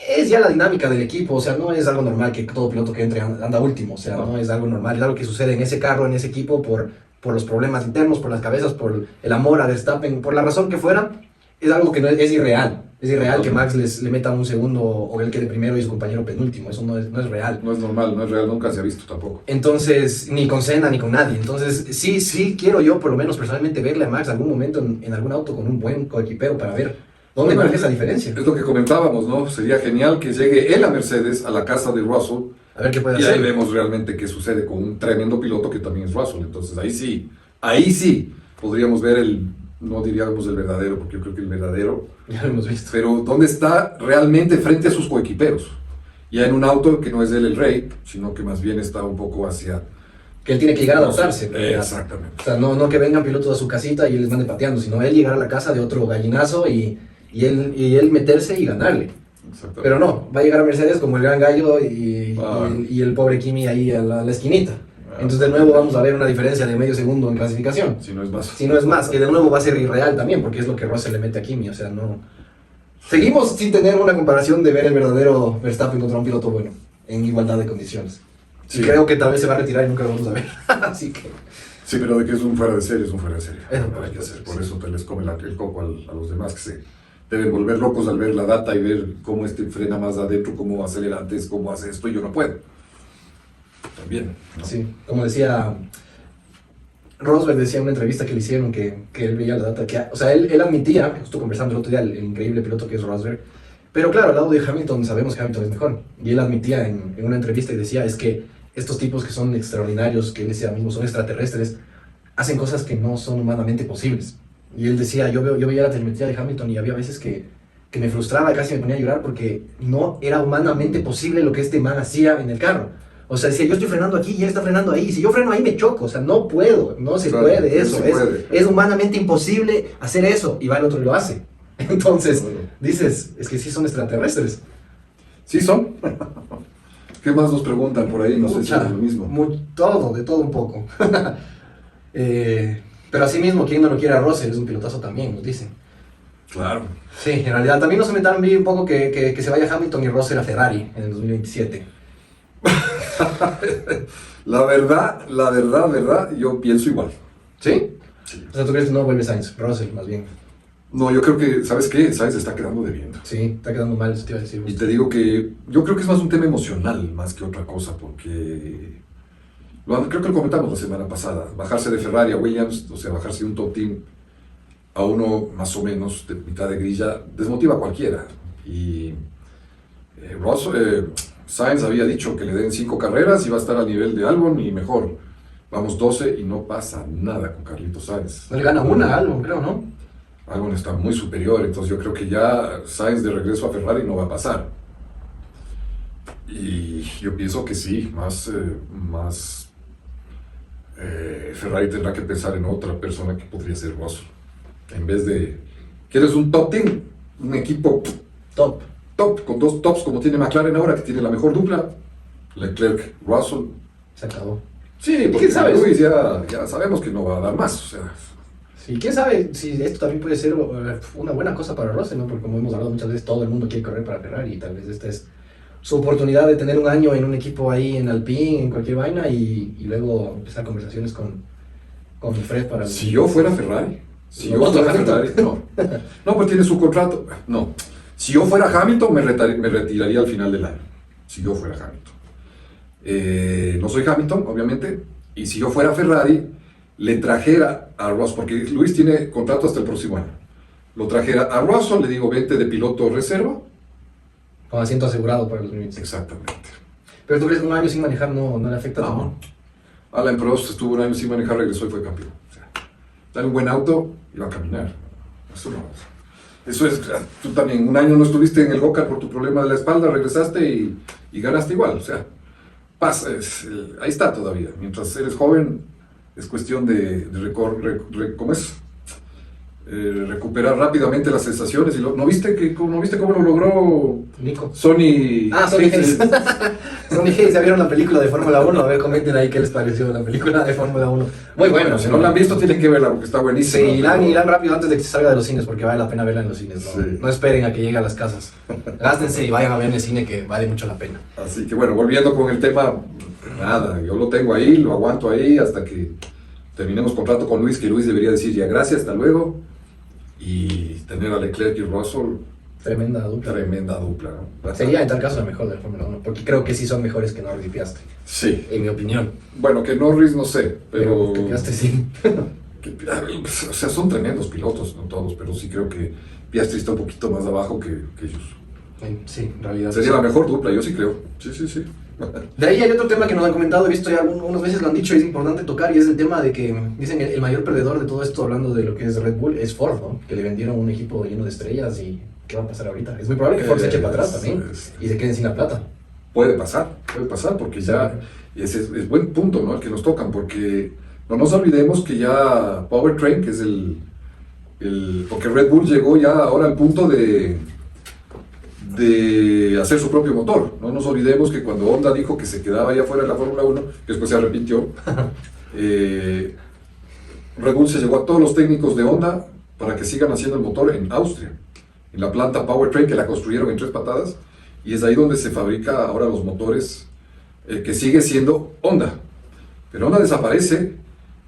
es ya la dinámica del equipo. O sea, no es algo normal que todo piloto que entre anda último. O sea, no es algo normal, es algo que sucede en ese carro, en ese equipo, por los problemas internos, por las cabezas, por el amor a Verstappen, por la razón que fuera. Es algo que no es irreal. Es irreal que Max le meta un segundo o él quede primero y su compañero penúltimo. Eso no es real. no es normal, no es real, nunca se ha visto tampoco. Entonces, ni con Senna ni con nadie. Entonces, sí quiero yo, por lo menos personalmente, verle a Max algún momento en algún auto con un buen coequipero para ver dónde marca esa diferencia. Es lo que comentábamos, ¿no? Sería genial que llegue él a Mercedes, a la casa de Russell, A ver qué puede y hacer. ahí vemos realmente qué sucede con un tremendo piloto que también es Russell. Entonces ahí sí podríamos ver no diríamos el verdadero, porque yo creo que el verdadero, Ya lo hemos visto. pero dónde está realmente frente a sus coequiperos. Ya en un auto que no es él el rey, sino que más bien está un poco hacia... Que él tiene que llegar a adaptarse. Exactamente. O sea, no que vengan pilotos a su casita y él les mande pateando, sino él llegar a la casa de otro gallinazo y él meterse y ganarle. Exactamente. Pero no, va a llegar a Mercedes como el gran gallo y el pobre Kimi ahí a la esquinita. Entonces de nuevo vamos a ver una diferencia de medio segundo en clasificación. Si no es más. Si no es más, que de nuevo va a ser irreal también, porque es lo que Russell le mete a Kimi. O sea, no... Seguimos sin tener una comparación de ver el verdadero Verstappen contra un piloto bueno, en igualdad de condiciones. Sí. Y creo que tal vez se va a retirar y nunca lo vamos a ver. Así que... Sí, pero de que es un fuera de serie, es un fuera de serie. Eso, No hay que pues, hacer. sí. Por eso te les come el coco a los demás que se deben volver locos al ver la data y ver cómo frena más adentro, cómo acelera antes, cómo hace esto, y yo no puedo. También, ¿no? Sí, como decía Rosberg, decía en una entrevista que le hicieron que él veía la data, o sea, él admitía, justo conversando el otro día, el increíble piloto que es Rosberg, pero claro, al lado de Hamilton sabemos que Hamilton es mejor, y él admitía en una entrevista y decía, es que estos tipos que son extraordinarios, que él decía mismo son extraterrestres, hacen cosas que no son humanamente posibles. Y él decía, yo veía la telemetría de Hamilton y había veces que me frustraba, casi me ponía a llorar porque no era humanamente posible lo que este man hacía en el carro. O sea, decía, yo estoy frenando aquí y él está frenando ahí. Si yo freno ahí me choco. O sea, no puedo, no se Claro, puede no eso. se puede. Es humanamente imposible hacer eso. Y va el otro y lo hace. Entonces, Bueno. dices, es que sí son extraterrestres. Sí son. ¿Qué más nos preguntan por ahí? No sé si es lo mismo. De todo un poco. Pero así mismo, quien no lo quiere a Russell, es un pilotazo también, nos dicen. Claro. Sí, en realidad también nos comentaron un poco que se vaya Hamilton y Russell a Ferrari en el 2027. La verdad, yo pienso igual. ¿Sí? Sí. O sea, ¿tú crees que no vuelve Sainz? Russell, más bien. No, yo creo que, ¿sabes qué? Sainz está quedando debiendo. Sí, está quedando mal, eso te iba a decir. Y te digo que yo creo que es más un tema emocional más que otra cosa, porque creo que lo comentamos la semana pasada, bajarse de Ferrari a Williams, o sea, bajarse de un top team a uno más o menos de mitad de grilla, desmotiva a cualquiera. Y Sainz había dicho que le den 5 carreras y va a estar al nivel de Albon y mejor. Vamos 12 y no pasa nada con Carlitos Sainz. No le gana una a Albon, creo, ¿no? Albon está muy superior, entonces yo creo que ya Sainz de regreso a Ferrari no va a pasar. Y yo pienso que sí, Ferrari tendrá que pensar en otra persona que podría ser Russell. En vez de, ¿quieres un top team? Un equipo Top. con 2 tops como tiene McLaren ahora, que tiene la mejor dupla, Leclerc, Russell. Se acabó. Sí, porque ¿Quién sabe? Luis ya sabemos que no va a dar más. O sea, Sí, quién sabe si esto también puede ser una buena cosa para Russell, ¿no? Porque como hemos hablado muchas veces, todo el mundo quiere correr para Ferrari y tal vez esta es su oportunidad de tener un año en un equipo ahí en Alpine, en cualquier vaina y luego empezar conversaciones con Fred para... si yo fuera Ferrari, no, pues tiene su contrato. No, si yo fuera Hamilton, me retiraría al final del año. Si yo fuera Hamilton. No soy Hamilton, obviamente, y si yo fuera Ferrari, le trajera a Russell, porque Luis tiene contrato hasta el próximo año. Lo trajera a Russell, le digo, vente de piloto reserva. Con asiento asegurado para los 2026. Exactamente. Pero tú crees que un año sin manejar no le afecta también. No. Alain Prost estuvo un año sin manejar, regresó y fue campeón. O sea, dale un buen auto y va a caminar. Eso no. Eso es, tú también un año no estuviste en el go-kart por tu problema de la espalda, regresaste y ganaste igual. O sea, pasa, ahí está todavía. Mientras eres joven, es cuestión de ¿cómo es? Recuperar rápidamente las sensaciones. ¿No viste cómo lo logró Nico. Sony? Sony Hayes. Sony Hayes, ¿ya vieron la película de Fórmula 1? A ver, comenten ahí qué les pareció la película de Fórmula 1. Muy bueno. Si no la han visto, tienen que verla porque está buenísima. Sí, irán rápido antes de que se salga de los cines porque vale la pena verla en los cines. No, Sí. No esperen a que llegue a las casas. Gástense y vayan a ver en el cine que vale mucho la pena. Así que bueno, volviendo con el tema, nada, yo lo tengo ahí, lo aguanto ahí hasta que terminemos contrato con Luis, que Luis debería decir ya gracias, hasta luego. Y tener a Leclerc y Russell, Tremenda dupla. ¿no? Sería en tal caso la mejor de la Fórmula 1 porque creo que sí son mejores que Norris y Piastri. Sí. En mi opinión. Bueno, que Norris no sé, pero... Que Piastri sí. O sea, son tremendos pilotos, no todos, pero sí creo que Piastri está un poquito más abajo que ellos. Sí, en realidad. Sería la mejor dupla, yo sí creo. Sí. De ahí hay otro tema que nos han comentado, he visto ya algunas veces lo han dicho y es importante tocar, y es el tema de que dicen que el mayor perdedor de todo esto, hablando de lo que es Red Bull, es Ford, ¿no? Que le vendieron un equipo lleno de estrellas y ¿qué va a pasar ahorita? Es muy probable que Ford se eche para atrás también y se queden sin la plata. Puede pasar, porque ya es buen punto, ¿no? El que nos tocan, porque no nos olvidemos que ya Powertrain, que es porque Red Bull llegó ya ahora al punto de hacer su propio motor. No nos olvidemos que cuando Honda dijo que se quedaba allá fuera de la Fórmula 1, que después se arrepintió, Red Bull se llevó a todos los técnicos de Honda para que sigan haciendo el motor en Austria, en la planta Powertrain, que la construyeron en 3 patadas, y es ahí donde se fabrica ahora los motores, que sigue siendo Honda. Pero Honda desaparece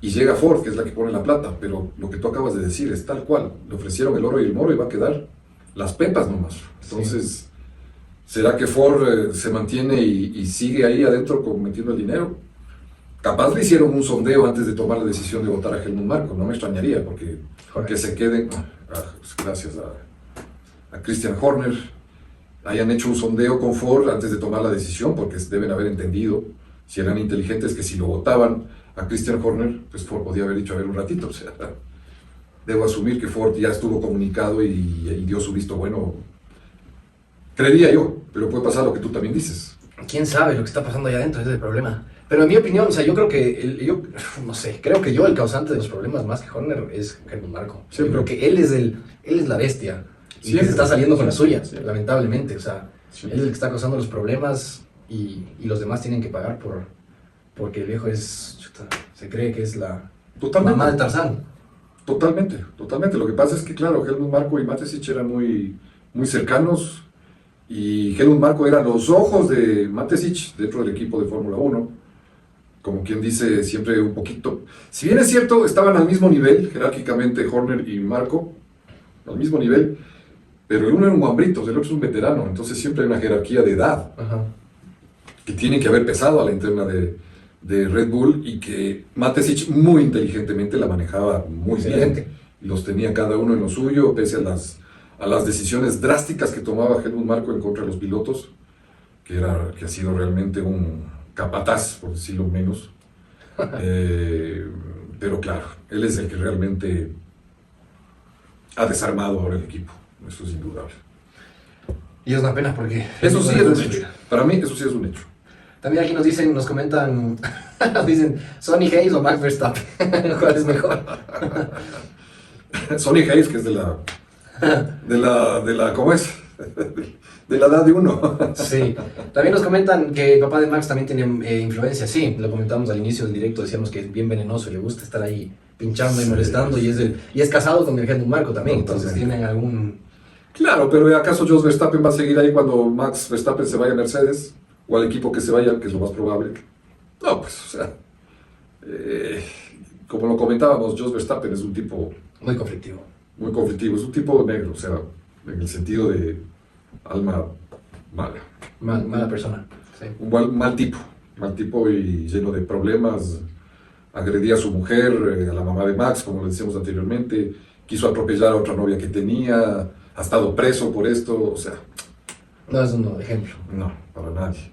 y llega Ford, que es la que pone la plata, pero lo que tú acabas de decir es tal cual. Le ofrecieron el oro y el moro y va a quedar las pepas nomás. Entonces, ¿será que Ford se mantiene y sigue ahí adentro metiendo el dinero? Capaz le hicieron un sondeo antes de tomar la decisión de votar a Helmut Marko, no me extrañaría, porque que se queden, gracias a Christian Horner, hayan hecho un sondeo con Ford antes de tomar la decisión, porque deben haber entendido, si eran inteligentes, que si lo votaban a Christian Horner, pues Ford podía haber dicho, a ver, un ratito, o sea, debo asumir que Ford ya estuvo comunicado y dio su visto bueno. Creería yo, pero puede pasar lo que tú también dices. ¿Quién sabe lo que está pasando allá adentro? Ese es el problema. Pero en mi opinión, o sea, yo creo que, no sé, creo que el causante de los problemas más que Horner es Helmut Marko. Yo creo que él es la bestia. Y que se está saliendo con las suyas, lamentablemente. O sea, él es el que está causando los problemas y los demás tienen que pagar porque el viejo se cree que es la mamá de Tarzán. Totalmente. Lo que pasa es que, claro, Helmut Marko y Mateschitz eran muy, muy cercanos, y Helmut Marko eran los ojos de Mateschitz dentro del equipo de Fórmula 1, como quien dice, siempre un poquito. Si bien es cierto, estaban al mismo nivel, jerárquicamente Horner y Marko, al mismo nivel, pero el uno era un guambrito, el otro es un veterano, entonces siempre hay una jerarquía de edad. Ajá. Que tiene que haber pesado a la interna de Red Bull, y que Mateschitz muy inteligentemente la manejaba muy bien. Y los tenía cada uno en lo suyo, pese a las decisiones drásticas que tomaba Helmut Marko en contra de los pilotos. que ha sido realmente un capataz, por decirlo menos. Pero claro, él es el que realmente ha desarmado ahora el equipo, eso es indudable. Y es una pena porque... Eso sí es un hecho, para mí eso sí es un hecho. También aquí nos comentan, nos dicen, Sonny Hayes o Max Verstappen, ¿cuál es mejor? Sonny Hayes, que es de la, ¿cómo es? De la edad de uno. Sí, también nos comentan que el papá de Max también tiene influencia, sí, lo comentamos al inicio del directo, decíamos que es bien venenoso, le gusta estar ahí pinchando y molestando, y es casado con el Helmut Marko también, entonces tienen algún... Claro, pero ¿acaso Jos Verstappen va a seguir ahí cuando Max Verstappen se vaya a Mercedes? O al equipo que se vaya, que es lo más probable. No, pues, o sea, como lo comentábamos, Jos Verstappen es un tipo... Muy conflictivo. Muy conflictivo, es un tipo negro, o sea, en el sentido de alma mala. Mala persona, sí. Un mal tipo y lleno de problemas. Agredía a su mujer, a la mamá de Max, como le decíamos anteriormente. Quiso atropellar a otra novia que tenía, ha estado preso por esto, o sea... No es un ejemplo. No, para nadie.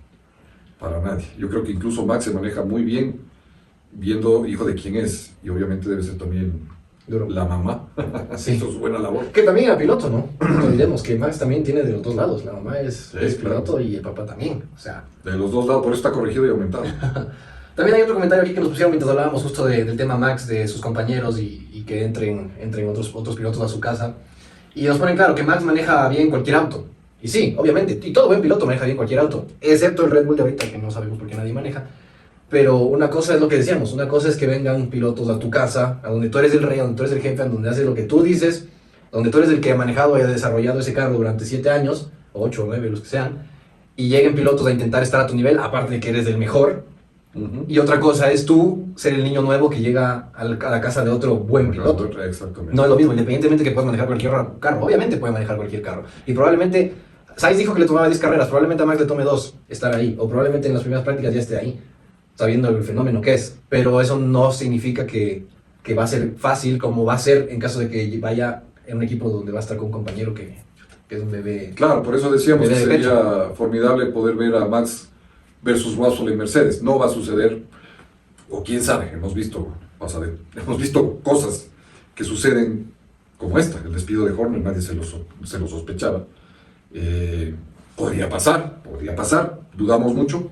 Para nadie. Yo creo que incluso Max se maneja muy bien viendo hijo de quién es. Y obviamente debe ser también Duro. la mamá. Sí. Eso es buena labor. Que también era piloto, ¿no? No olvidemos que Max también tiene de los dos lados. La mamá es claro. piloto y el papá también. O sea... De los dos lados, por eso está corregido y aumentado. También hay otro comentario aquí que nos pusieron mientras hablábamos justo del tema Max, de sus compañeros y que entren otros pilotos a su casa. Y nos ponen claro que Max maneja bien cualquier auto. Y sí, obviamente, y todo buen piloto maneja bien cualquier auto, excepto el Red Bull de ahorita, que no sabemos por qué nadie maneja. Pero una cosa es lo que decíamos, una cosa es que vengan pilotos a tu casa, a donde tú eres el rey, a donde tú eres el jefe, a donde haces lo que tú dices, donde tú eres el que ha manejado y ha desarrollado ese carro durante 7 años, o 8 o 9, los que sean, y lleguen pilotos a intentar estar a tu nivel, aparte de que eres el mejor. Y otra cosa es tú ser el niño nuevo que llega a la casa de otro buen piloto. Exactamente. No es lo mismo, independientemente que puedas manejar cualquier carro. Obviamente puede manejar cualquier carro. Y probablemente, Sainz dijo que le tomaba 10 carreras, probablemente a Max le tome 2 estar ahí. O probablemente en las primeras prácticas ya esté ahí, sabiendo el fenómeno que es. Pero eso no significa que va a ser fácil, como va a ser en caso de que vaya en un equipo donde va a estar con un compañero que es un bebé. Claro, por eso decíamos que sería formidable poder ver a Max versus Wassel en Mercedes. No va a suceder, o quién sabe, hemos visto cosas que suceden como esta, el despido de Horner, nadie se lo sospechaba. Podría pasar, dudamos mucho.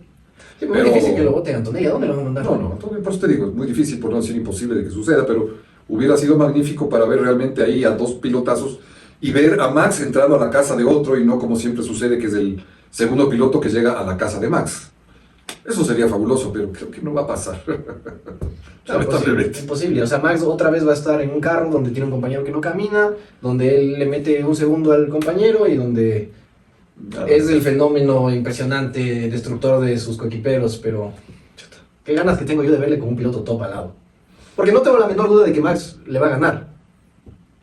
Sí, pero es difícil que lo voten, Antonella, ¿dónde lo van a mandar? No, por eso te digo, es muy difícil, por no decir imposible de que suceda, pero hubiera sido magnífico para ver realmente ahí a 2 pilotazos y ver a Max entrando a la casa de otro y no como siempre sucede que es el segundo piloto que llega a la casa de Max. Eso sería fabuloso, pero creo que no va a pasar. Imposible. O sea, Max otra vez va a estar en un carro donde tiene un compañero que no camina, donde él le mete un segundo al compañero y donde es el fenómeno impresionante, destructor de sus coequiperos, pero qué ganas que tengo yo de verle como un piloto top al lado. Porque no tengo la menor duda de que Max le va a ganar.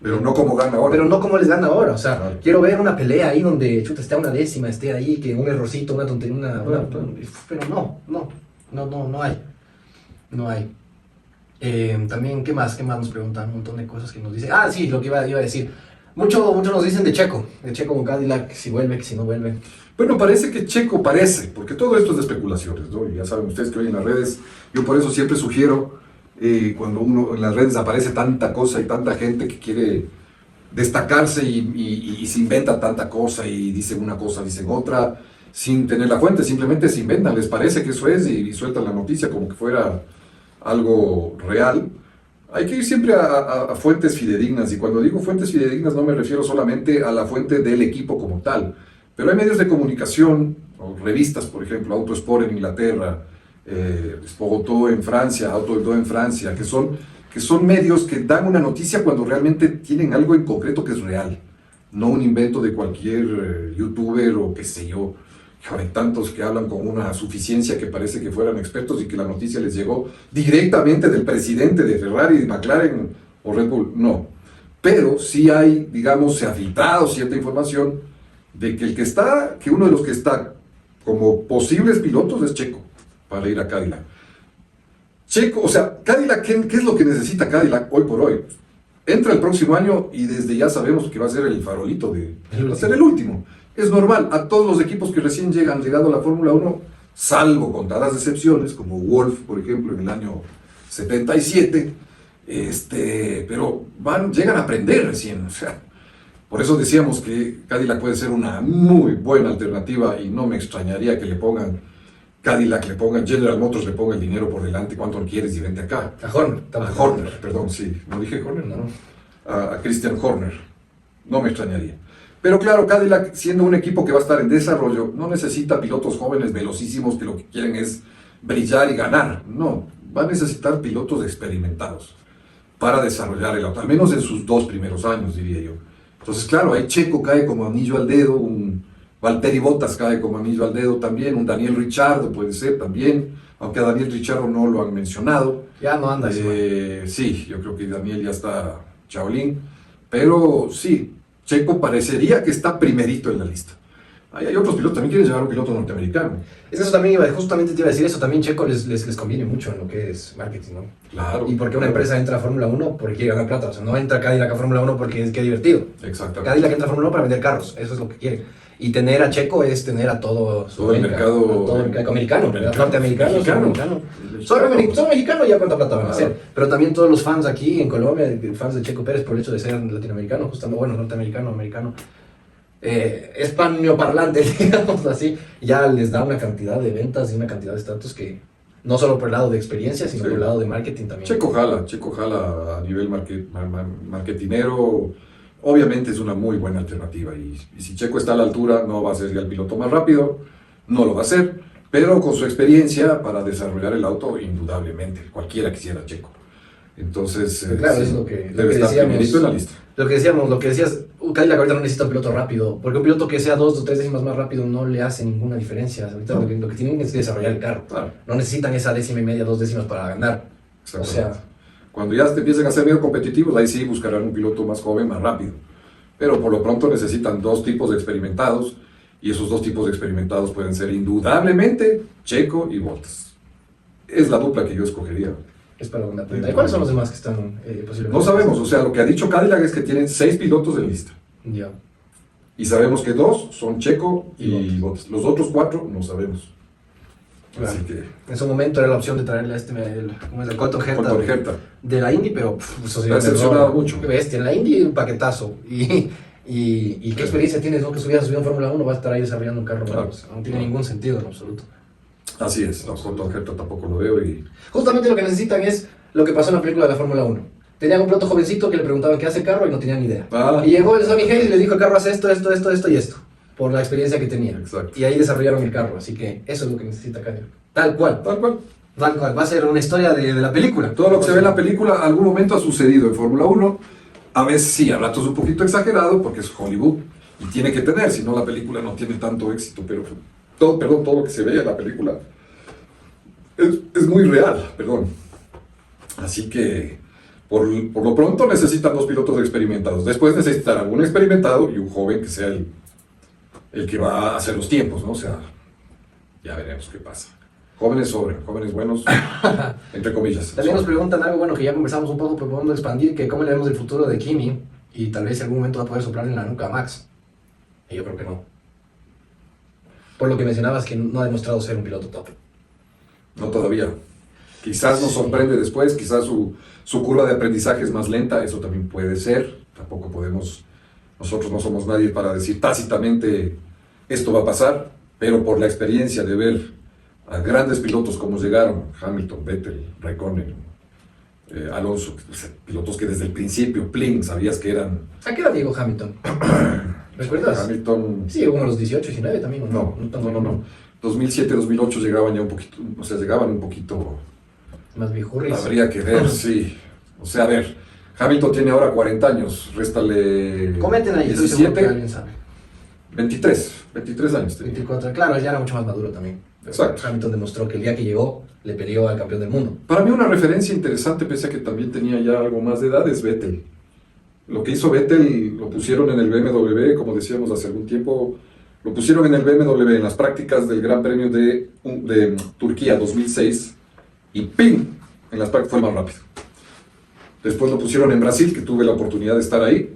Pero no como gana ahora. Pero no como les gana ahora, o sea, quiero ver una pelea ahí donde, esté a una décima, esté ahí, que un errorcito, una tontería, pero no hay. No hay. También, ¿qué más nos preguntan? Un montón de cosas que nos dicen. Ah, sí, lo que iba a decir. Mucho nos dicen de Checo con Cadillac, que si vuelve, que si no vuelve. Bueno, parece que Checo porque todo esto es de especulaciones, ¿no? Y ya saben ustedes que hoy en las redes, yo por eso siempre sugiero, cuando uno en las redes aparece tanta cosa y tanta gente que quiere destacarse y se inventa tanta cosa y dicen una cosa, dicen otra, sin tener la fuente, simplemente se inventan, les parece que eso es y sueltan la noticia como que fuera algo real. Hay que ir siempre a fuentes fidedignas, y cuando digo fuentes fidedignas no me refiero solamente a la fuente del equipo como tal, pero hay medios de comunicación, o revistas, por ejemplo, Autosport en Inglaterra, Sport en Francia, Auto en Francia, que son medios que dan una noticia cuando realmente tienen algo en concreto que es real, no un invento de cualquier youtuber o qué sé yo. Hay tantos que hablan con una suficiencia que parece que fueran expertos y que la noticia les llegó directamente del presidente de Ferrari, de McLaren o Red Bull. No, pero sí hay, digamos, se ha filtrado cierta información de que uno de los que está como posibles pilotos es Checo para ir a Cadillac. Checo, o sea, Cadillac, ¿qué es lo que necesita Cadillac hoy por hoy? Entra el próximo año y desde ya sabemos que va a ser el farolito va a ser el último. Es normal, a todos los equipos que recién han llegado a la Fórmula 1, salvo contadas excepciones, como Wolf, por ejemplo, en el año 77, pero llegan a aprender recién. O sea, por eso decíamos que Cadillac puede ser una muy buena alternativa y no me extrañaría que le pongan Cadillac, le pongan General Motors, le ponga el dinero por delante, cuánto lo quieres y vente acá. A Horner. A Horner, perdón, sí. ¿No dije Horner? No. A Christian Horner. No me extrañaría. Pero claro, Cadillac, siendo un equipo que va a estar en desarrollo, no necesita pilotos jóvenes, velocísimos, que lo que quieren es brillar y ganar. No, va a necesitar pilotos experimentados para desarrollar el auto, al menos en sus 2 primeros años, diría yo. Entonces, claro, ahí Checo cae como anillo al dedo, un Valtteri Bottas cae como anillo al dedo también, un Daniel Ricciardo puede ser también, aunque a Daniel Ricciardo no lo han mencionado. Ya no anda sí, yo creo que Daniel ya está chaolín, pero sí, Checo parecería que está primerito en la lista. Hay otros pilotos, también quieren llevar un piloto norteamericano. Es que eso también justamente te iba a decir eso, también Checo les conviene mucho en lo que es marketing, ¿no? Claro. Y porque una empresa entra a Fórmula 1 porque quiere ganar plata, o sea, no entra Cadillac a Fórmula 1 porque es que divertido. Exactamente. Cadillac entra a Fórmula 1 para vender carros, eso es lo que quiere. Y tener a Checo es tener a todo el mercado, todo el mercado americano, norteamericano, mexicano. Solo mexicano ya cuánta plata van a hacer. Pero también todos los fans aquí en Colombia, fans de Checo Pérez por el hecho de ser latinoamericano, justamente, bueno, norteamericano, americano, hispanoparlante, digamos así, ya les da una cantidad de ventas y una cantidad de estatus que no solo por el lado de experiencia, sino por el lado de marketing también. Checo jala a nivel marketinero. Obviamente es una muy buena alternativa y si Checo está a la altura no va a ser ya el piloto más rápido, no lo va a ser, pero con su experiencia para desarrollar el auto, indudablemente, cualquiera quisiera Checo. Entonces, claro, sí, es lo que debe estar primerito en la lista. Lo que decías, Cadillac ahorita no necesita un piloto rápido, porque un piloto que sea 2 o 3 décimas más rápido no le hace ninguna diferencia. Ahorita lo que tienen es que desarrollar el carro. Claro. No necesitan esa 10,5, 2 décimas para ganar. O sea, cuando ya te empiecen a ser medio competitivos, ahí sí buscarán un piloto más joven, más rápido. Pero por lo pronto necesitan 2 tipos de experimentados, y esos 2 tipos de experimentados pueden ser indudablemente Checo y Bottas. Es la dupla que yo escogería. Es para una punta. ¿Y cuáles son los demás que están posiblemente? No sabemos, o sea, lo que ha dicho Cadillac es que tienen 6 pilotos en lista. Ya. Y sabemos que 2 son Checo y Bottas. Los otros 4 no sabemos. Claro. Así que... En su momento era la opción de traerle a ¿cómo es? El Colton Herta de la Indy, pero eso se ha decepcionado mucho. Bestia, en la Indy un paquetazo. Y qué experiencia tienes, ¿no? Que subido en Fórmula 1 va a estar ahí desarrollando un carro. Claro. No tiene ningún sentido en absoluto. Así es, no, Colton Herta tampoco lo veo y... Justamente lo que necesitan es lo que pasó en la película de la Fórmula 1. Tenían un piloto jovencito que le preguntaban qué hace el carro y no tenían ni idea. Y llegó el Sammy Hayes y le dijo el carro hace esto y esto, por la experiencia que tenía. Exacto. Y ahí desarrollaron el carro, así que eso es lo que necesita Cadillac. Tal cual. Va a ser una historia de la película. Todo lo que se ve en la película algún momento ha sucedido en Fórmula 1. A veces sí, a ratos un poquito exagerado porque es Hollywood y tiene que tener, si no la película no tiene tanto éxito, pero todo lo que se ve en la película es muy real, Así que por lo pronto necesitan 2 pilotos experimentados. Después necesitarán un experimentado y un joven que sea el que va a hacer los tiempos, ¿no? O sea, ya veremos qué pasa. Jóvenes sobran, jóvenes buenos, entre comillas. También nos preguntan algo, bueno, que ya conversamos un poco, pero podemos expandir, que cómo le vemos el futuro de Kimi y tal vez en algún momento va a poder soplar en la nuca a Max. Y yo creo que no. Por lo que mencionabas que no ha demostrado ser un piloto top. No todavía. Quizás nos sorprende después, quizás su curva de aprendizaje es más lenta, eso también puede ser. Tampoco podemos, nosotros no somos nadie para decir tácitamente esto va a pasar, pero por la experiencia de ver a grandes pilotos como llegaron, Hamilton, Vettel, Raikkonen, Alonso, pilotos que desde el principio, sabías que eran... ¿A qué edad llegó Hamilton? ¿Recuerdas? Hamilton... Sí, como a los 18, 19 también. No. 2007, 2008 llegaban ya un poquito, llegaban un poquito... Más viejurris. Habría que ver, sí. O sea, a ver, Hamilton tiene ahora 40 años, réstale... Comenten ahí, 17, alguien sabe. 23 años. 24, claro, ya era mucho más maduro también. Exacto. Hamilton demostró que el día que llegó le peleó al campeón del mundo. Para mí una referencia interesante, pese a que también tenía ya algo más de edad, es Vettel. Lo que hizo Vettel lo pusieron en el BMW, como decíamos hace algún tiempo, lo pusieron en el BMW en las prácticas del Gran Premio de Turquía 2006 y ¡pim! En las prácticas fue el más rápido. Después lo pusieron en Brasil, que tuve la oportunidad de estar ahí,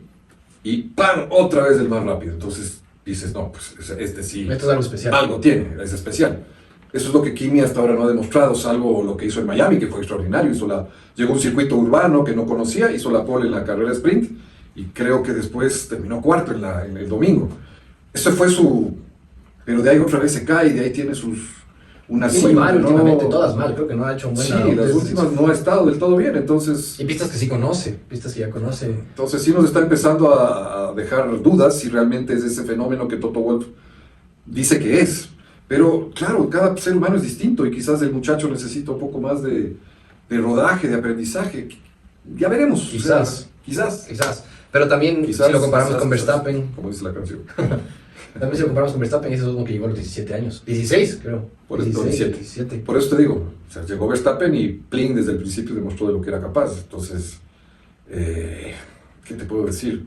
y ¡pam! Otra vez el más rápido. Entonces dices, no, pues este sí, Esto es algo especial. algo tiene, es especial. Eso es lo que Kimi hasta ahora no ha demostrado, salvo lo que hizo en Miami, que fue extraordinario. Llegó a un circuito urbano que no conocía, hizo la pole en la carrera sprint y creo que después terminó cuarto en el domingo. Ese fue pero de ahí otra vez se cae, de ahí tiene una Y muy mal, ¿no? últimamente, todas mal, creo que no ha hecho un buen Sí, las últimas no ha estado del todo bien, entonces... Y pistas que sí conoce, pistas que ya conoce. Entonces sí nos está empezando a dejar dudas si realmente es ese fenómeno que Toto Wolff dice que es. Pero claro, cada ser humano es distinto y quizás el muchacho necesita un poco más de rodaje, de aprendizaje. Ya veremos. Quizás. O sea, Quizás. Pero también, quizás, si lo comparamos quizás, con Verstappen, como dice la canción. también si lo comparamos con Verstappen, ese es uno que llegó a los 17 años. 16, creo. Por eso, 16, 17. Por eso te digo, o sea, llegó Verstappen y Plin desde el principio demostró de lo que era capaz. Entonces, ¿qué te puedo decir?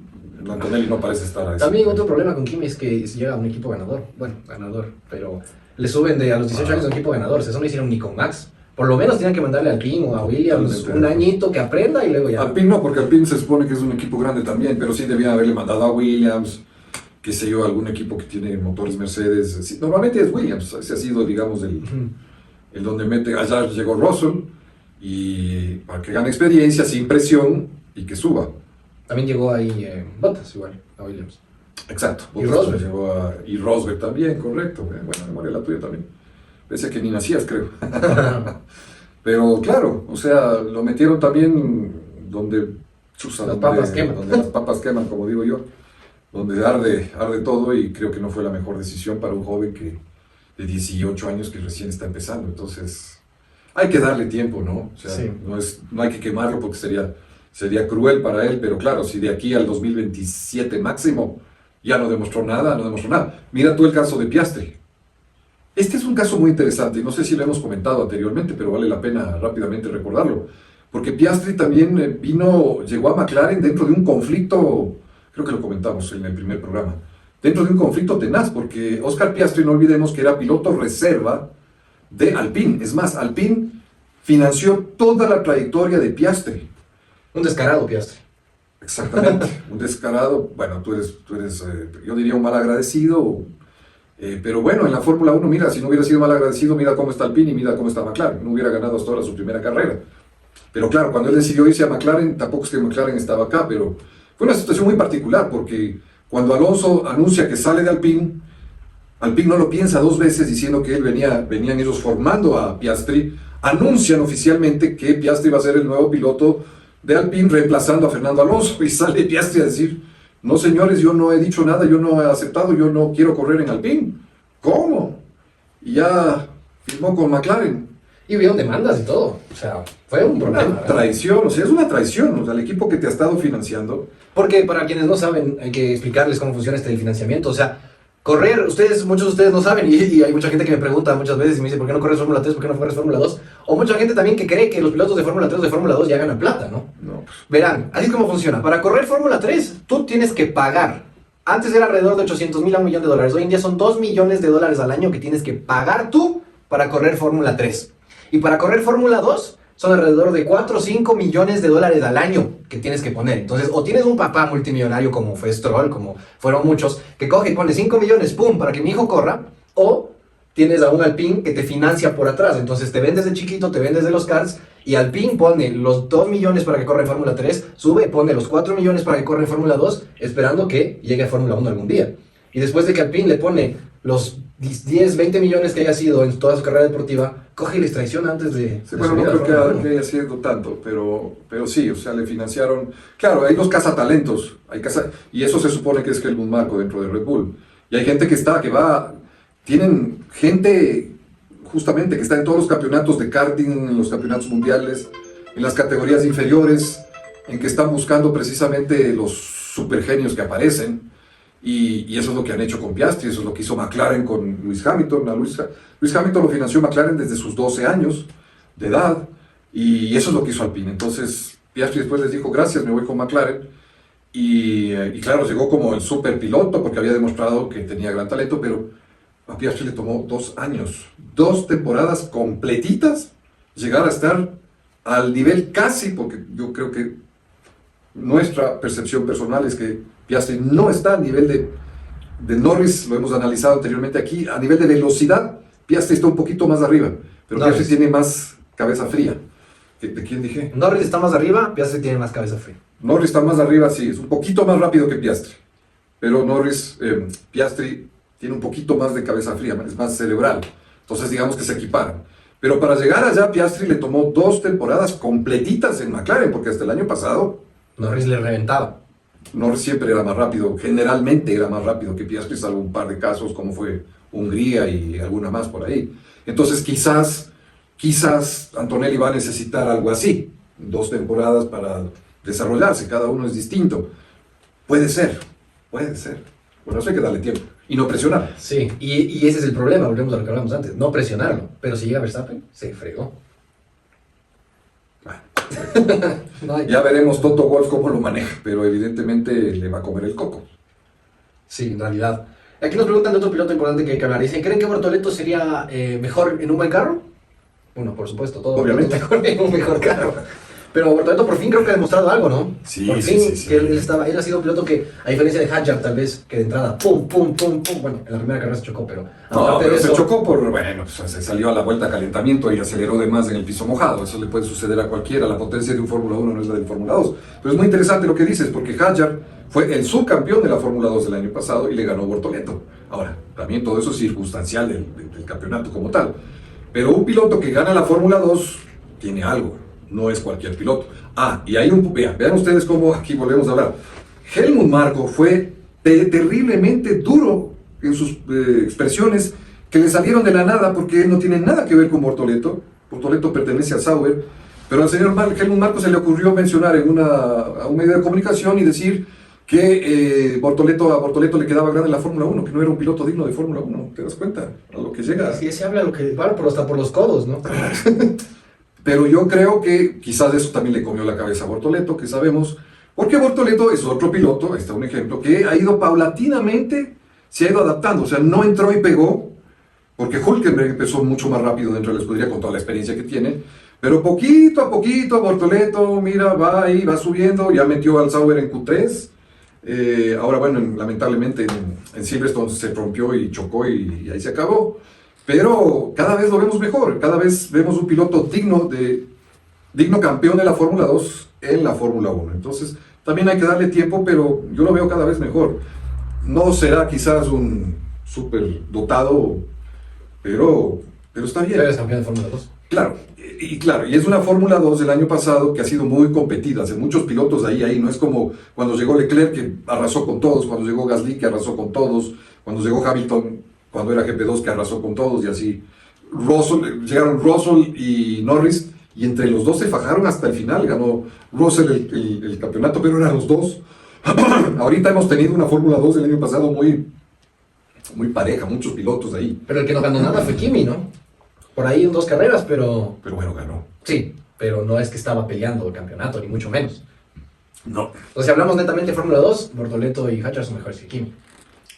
Antonelli no parece estar a ese También nivel. otro problema con Kimi es que llega a un equipo ganador. Bueno, ganador, pero le suben a los 18 años a un equipo ganador. O sea, eso no hicieron ni con Max. Por lo menos tienen que mandarle al Alpine o a Williams Totalmente. un añito que aprenda y luego ya. Alpine no, porque Alpine se supone que es un equipo grande también, pero sí debía haberle mandado a Williams, qué sé yo, algún equipo que tiene motores Mercedes. Sí, normalmente es Williams, ese ha sido, digamos, el donde mete. Allá llegó Russell, y para que gane experiencia, sin presión, y que suba. También llegó ahí Bottas igual, a Williams. Exacto. Y Rosberg. Y Rosberg también, correcto. Bueno, memoria la tuya también. Pese a que ni nacías, creo. Pero claro, o sea, lo metieron también donde Las papas queman. donde las papas queman, como digo yo, donde arde todo, y creo que no fue la mejor decisión para un joven de 18 años que recién está empezando. Entonces, hay que darle tiempo, ¿no? O sea, Sí. no hay que quemarlo porque sería cruel para él, pero claro, si de aquí al 2027 máximo ya no demostró nada. Mira tú el caso de Piastri. Este es un caso muy interesante, y no sé si lo hemos comentado anteriormente, pero vale la pena rápidamente recordarlo, porque Piastri también llegó a McLaren dentro de un conflicto, creo que lo comentamos en el primer programa, dentro de un conflicto tenaz, porque Oscar Piastri, no olvidemos que era piloto reserva de Alpine. Es más, Alpine financió toda la trayectoria de Piastri. Un descarado Piastri. Exactamente, un descarado. Bueno, tú eres yo diría un mal agradecido, pero bueno, en la Fórmula 1, mira, si no hubiera sido mal agradecido, mira cómo está Alpine y mira cómo está McLaren. No hubiera ganado hasta ahora su primera carrera. Pero claro, cuando él decidió irse a McLaren, tampoco es que McLaren estaba acá, pero fue una situación muy particular, porque cuando Alonso anuncia que sale de Alpine no lo piensa dos veces, diciendo que venían ellos formando a Piastri. Anuncian oficialmente que Piastri va a ser el nuevo piloto de Alpine, reemplazando a Fernando Alonso, y sale Piastri a decir: no señores, yo no he dicho nada, yo no he aceptado, yo no quiero correr en Alpine. ¿Cómo? Y ya firmó con McLaren. Y hubieron demandas y todo. O sea, fue un problema. Una traición, o sea, es una traición. O sea, el equipo que te ha estado financiando. Porque para quienes no saben, hay que explicarles cómo funciona este financiamiento. O sea, correr, muchos de ustedes no saben, y hay mucha gente que me pregunta muchas veces y me dice: ¿por qué no corres Fórmula 3? ¿Por qué no corres Fórmula 2? O mucha gente también que cree que los pilotos de Fórmula 3 o de Fórmula 2 ya ganan plata, ¿no? No. Verán, así es como funciona. Para correr Fórmula 3, tú tienes que pagar. Antes era alrededor de 800,000 a $1 millón. Hoy en día son $2 millones al año que tienes que pagar tú para correr Fórmula 3. Y para correr Fórmula 2 son alrededor de 4 o 5 millones al año que tienes que poner. Entonces, o tienes un papá multimillonario como fue Stroll, como fueron muchos, que coge y pone 5 millones, ¡pum!, para que mi hijo corra, o tienes a un Alpine que te financia por atrás. Entonces te vendes de chiquito, te vendes de los karts, y Alpine pone los 2 millones para que corra en Fórmula 3, pone los 4 millones para que corra en Fórmula 2, esperando que llegue a Fórmula 1 algún día. Y después de que Alpine le pone los 10, 20 millones que haya sido en toda su carrera deportiva, coge y les traiciona antes de... Sí, bueno, no creo que haya sido tanto, pero sí, o sea, le financiaron. Claro, hay los cazatalentos, y eso se supone que es Helmut Marko dentro de Red Bull. Y hay gente tienen gente justamente que está en todos los campeonatos de karting, en los campeonatos mundiales, en las categorías inferiores, en que están buscando precisamente los supergenios que aparecen. Y eso es lo que han hecho con Piastri, eso es lo que hizo McLaren con Lewis Hamilton. Lewis Hamilton lo financió McLaren desde sus 12 años de edad, y eso es lo que hizo Alpine. Entonces Piastri después les dijo: gracias, me voy con McLaren, y claro, llegó como el super piloto porque había demostrado que tenía gran talento, pero a Piastri le tomó 2 años, 2 temporadas completitas, llegar a estar al nivel casi, porque yo creo que nuestra percepción personal es que Piastri no está al nivel de Norris, lo hemos analizado anteriormente aquí, a nivel de velocidad, Piastri está un poquito más arriba, pero Norris Piastri tiene más cabeza fría. ¿De quién dije? Norris está más arriba, Piastri tiene más cabeza fría. Norris está más arriba, sí, es un poquito más rápido que Piastri, pero Piastri tiene un poquito más de cabeza fría, es más cerebral, entonces digamos que se equiparan. Pero para llegar allá, Piastri le tomó 2 temporadas completitas en McLaren, porque hasta el año pasado Norris le reventaba. Norris siempre era más rápido, generalmente era más rápido que Piastri, salvo un par de casos como fue Hungría y alguna más por ahí. Entonces quizás Antonelli va a necesitar algo así, 2 temporadas para desarrollarse, cada uno es distinto. Puede ser. Bueno, eso hay que darle tiempo y no presionar. Sí, y ese es el problema, volvemos a lo que hablamos antes, no presionarlo. Pero si llega Verstappen, se fregó. No hay- Ya veremos Toto Wolff cómo lo maneja, pero evidentemente le va a comer el coco. Sí, en realidad. Aquí nos preguntan de otro piloto importante que hay que hablar. Dicen, ¿creen que Bortoleto sería mejor en un buen carro? Bueno, por supuesto, todo Obviamente. mejor en un mejor carro. Pero Bortoleto por fin creo que ha demostrado algo, ¿no? Sí, por sí, fin, sí. que él ha sido un piloto que, a diferencia de Hadjar tal vez, que de entrada, pum, pum, pum, pum, bueno, en la primera carrera se chocó, pero No, aparte pero de se eso, chocó pues, se salió a la vuelta a calentamiento y aceleró de más en el piso mojado. Eso le puede suceder a cualquiera. La potencia de un Fórmula 1 no es la del Fórmula 2. Pero es muy interesante lo que dices, porque Hadjar fue el subcampeón de la Fórmula 2 del año pasado y le ganó Bortoleto. Ahora, también todo eso es circunstancial del campeonato como tal. Pero un piloto que gana la Fórmula 2 tiene algo, no es cualquier piloto. Y hay vean ustedes cómo aquí volvemos a hablar. Helmut Marko fue terriblemente duro en sus expresiones que le salieron de la nada porque él no tiene nada que ver con Bortoleto. Bortoleto pertenece a Sauber, pero al señor Helmut Marko se le ocurrió mencionar a un medio de comunicación y decir que a Bortoleto le quedaba grande la Fórmula 1, que no era un piloto digno de Fórmula 1. ¿Te das cuenta? A lo que llega. sí, se habla lo que, bueno, hasta por los codos, ¿no? Pero yo creo que quizás eso también le comió la cabeza a Bortoleto, que sabemos, porque Bortoleto es otro piloto, este es un ejemplo, que ha ido paulatinamente, se ha ido adaptando, o sea, no entró y pegó, porque Hülkenberg empezó mucho más rápido dentro de la escudería con toda la experiencia que tiene, pero poquito a poquito Bortoleto, mira, va ahí, va subiendo, ya metió al Sauber en Q3, ahora bueno, lamentablemente en Silverstone se rompió y chocó y ahí se acabó. Pero cada vez lo vemos mejor, cada vez vemos un piloto digno campeón de la Fórmula 2 en la Fórmula 1. Entonces, también hay que darle tiempo, pero yo lo veo cada vez mejor. No será quizás un súper dotado, pero está bien. Pero eres campeón de Fórmula 2. Claro, y es una Fórmula 2 del año pasado que ha sido muy competida, hace muchos pilotos ahí, no es como cuando llegó Leclerc que arrasó con todos, cuando llegó Gasly que arrasó con todos, cuando llegó Hamilton cuando era GP2 que arrasó con todos y así. Llegaron Russell y Norris y entre los dos se fajaron hasta el final, ganó Russell el campeonato, pero eran los dos. Ahorita hemos tenido una Fórmula 2 del año pasado muy pareja, muchos pilotos ahí. Pero el que no ganó nada fue Kimi, ¿no? Por ahí en 2 carreras, pero Pero bueno, ganó. sí, pero no es que estaba peleando el campeonato, ni mucho menos. No. Entonces, si hablamos netamente de Fórmula 2, Bortoleto y Hadjar son mejores que Kimi.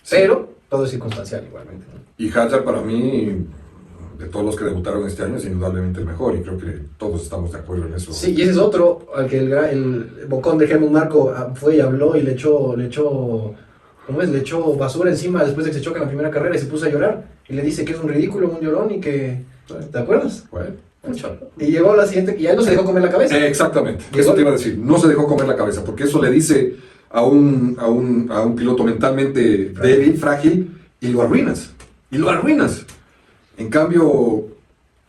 Pero todo es circunstancial igualmente, ¿no? Y Hadjar para mí, de todos los que debutaron este año, es indudablemente el mejor y creo que todos estamos de acuerdo en eso. Sí, y ese es otro al que el bocón de Helmut Marko fue y habló y le echó, ¿cómo es? Le echó basura encima después de que se choca en la primera carrera y se puso a llorar. Y le dice que es un ridículo, un llorón y que... ¿Te acuerdas? Bueno. Y llegó a la siguiente y ya no se dejó comer la cabeza. Exactamente, eso te iba a decir, no se dejó comer la cabeza, porque eso le dice a un piloto mentalmente débil, frágil, y lo arruinas. En cambio,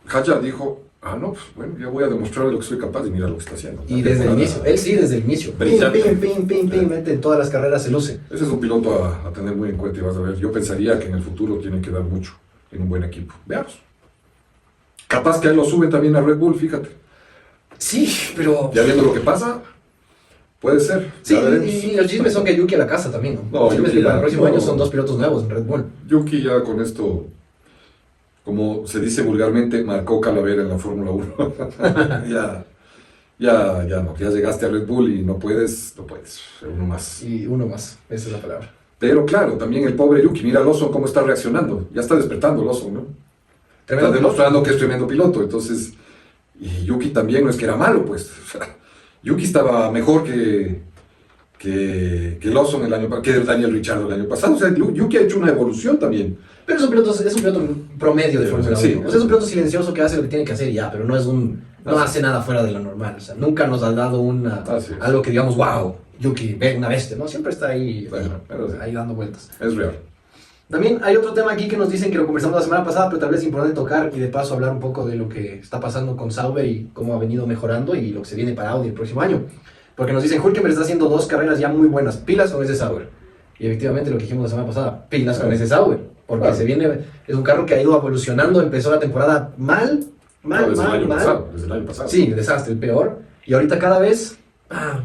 Hadjar dijo, no, pues bueno, ya voy a demostrar lo que soy capaz y mira lo que está haciendo. Y desde el inicio, él sí, desde el inicio. Brillante. Pim, mete en todas las carreras, se luce. Ese es un piloto a tener muy en cuenta y vas a ver. Yo pensaría que en el futuro tiene que dar mucho en un buen equipo. Veamos. Capaz que ahí lo suben también a Red Bull, fíjate. Sí, pero... Ya viendo lo que pasa, puede ser. Sí, Ya veremos. y los chismes son que Yuki a la casa también, ¿no? No, Los chismes Yuki que para ya, el próximo no. año son 2 pilotos nuevos en Red Bull. Yuki ya con esto, como se dice vulgarmente, marcó calavera en la Fórmula 1. Ya llegaste a Red Bull y no puedes, uno más. Y uno más, esa es la palabra. Pero claro, también el pobre Yuki, mira Lawson cómo está reaccionando. Ya está despertando Lawson, ¿no? Tremendo Está demostrando que es tremendo piloto, entonces, y Yuki también no es que era malo, pues. O sea, Yuki estaba mejor que que Lawson el año pasado, que Daniel Ricciardo el año pasado. O sea, Yuki ha hecho una evolución también. Pero es un piloto promedio de Fórmula 1. Sí. O sea, es un piloto silencioso que hace lo que tiene que hacer y ya, pero no es no hace nada fuera de lo normal. O sea, nunca nos ha dado algo que digamos, wow, Yuki, una bestia, ¿no? Siempre está ahí, ahí dando vueltas. Es real. También hay otro tema aquí que nos dicen que lo conversamos la semana pasada, pero tal vez es importante tocar y de paso hablar un poco de lo que está pasando con Sauber y cómo ha venido mejorando y lo que se viene para Audi el próximo año. Porque nos dicen, Hülkenberg está haciendo 2 carreras ya muy buenas, pilas con ese Sauber. Y efectivamente lo que dijimos la semana pasada, pilas con ese Sauber. Porque se viene, es un carro que ha ido evolucionando, empezó la temporada mal. Desde el año pasado. Sí, desastre, el peor. Y ahorita cada vez,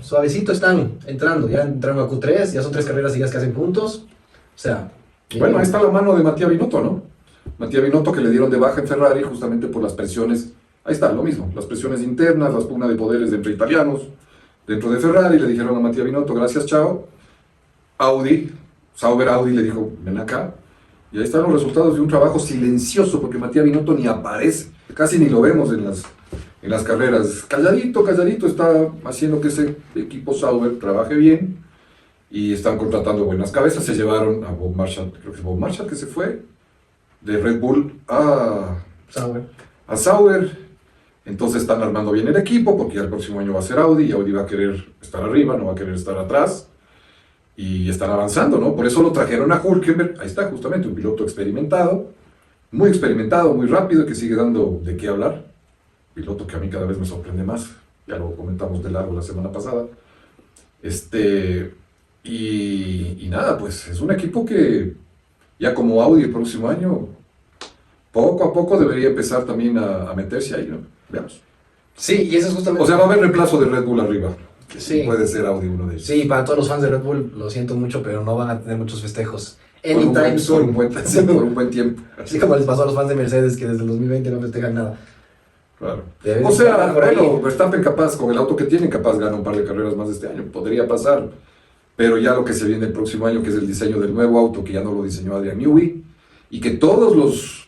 suavecito están entrando. Ya entraron a Q3, ya son 3 carreras seguidas que hacen puntos. O sea... Bueno, ahí está la mano de Mattia Binotto, ¿no? Mattia Binotto que le dieron de baja en Ferrari justamente por las presiones. Ahí está, lo mismo. Las presiones internas, las pugnas de poderes entre italianos. Dentro de Ferrari le dijeron a Mattia Binotto, gracias, chao. Sauber Audi le dijo, ven acá. Y ahí están los resultados de un trabajo silencioso, porque Mattia Binotto ni aparece, casi ni lo vemos en las carreras. Calladito está haciendo que ese equipo Sauber trabaje bien y están contratando buenas cabezas. Se llevaron a Bob Marshall, creo que es Bob Marshall que se fue de Red Bull a Sauber. Entonces están armando bien el equipo, porque ya el próximo año va a ser Audi, y Audi va a querer estar arriba, no va a querer estar atrás. Y están avanzando, ¿no? Por eso lo trajeron a Hülkenberg. Ahí está, justamente, un piloto experimentado, muy rápido, que sigue dando de qué hablar. Piloto que a mí cada vez me sorprende más. Ya lo comentamos de largo la semana pasada. Y nada, pues es un equipo que ya como Audi el próximo año, poco a poco debería empezar también a meterse ahí, ¿no? Veamos. Sí, y eso es justamente... O sea, va a haber reemplazo de Red Bull arriba. Sí. Puede ser Audi uno de ellos. Sí, para todos los fans de Red Bull, lo siento mucho, pero no van a tener muchos festejos. Anytime soon. Por un buen tiempo. Así como les pasó a los fans de Mercedes, que desde el 2020 no festejan nada. Claro. O sea, bueno, Verstappen capaz, con el auto que tiene, capaz gana un par de carreras más este año. Podría pasar. Pero ya lo que se viene el próximo año, que es el diseño del nuevo auto, que ya no lo diseñó Adrian Newey, y que todos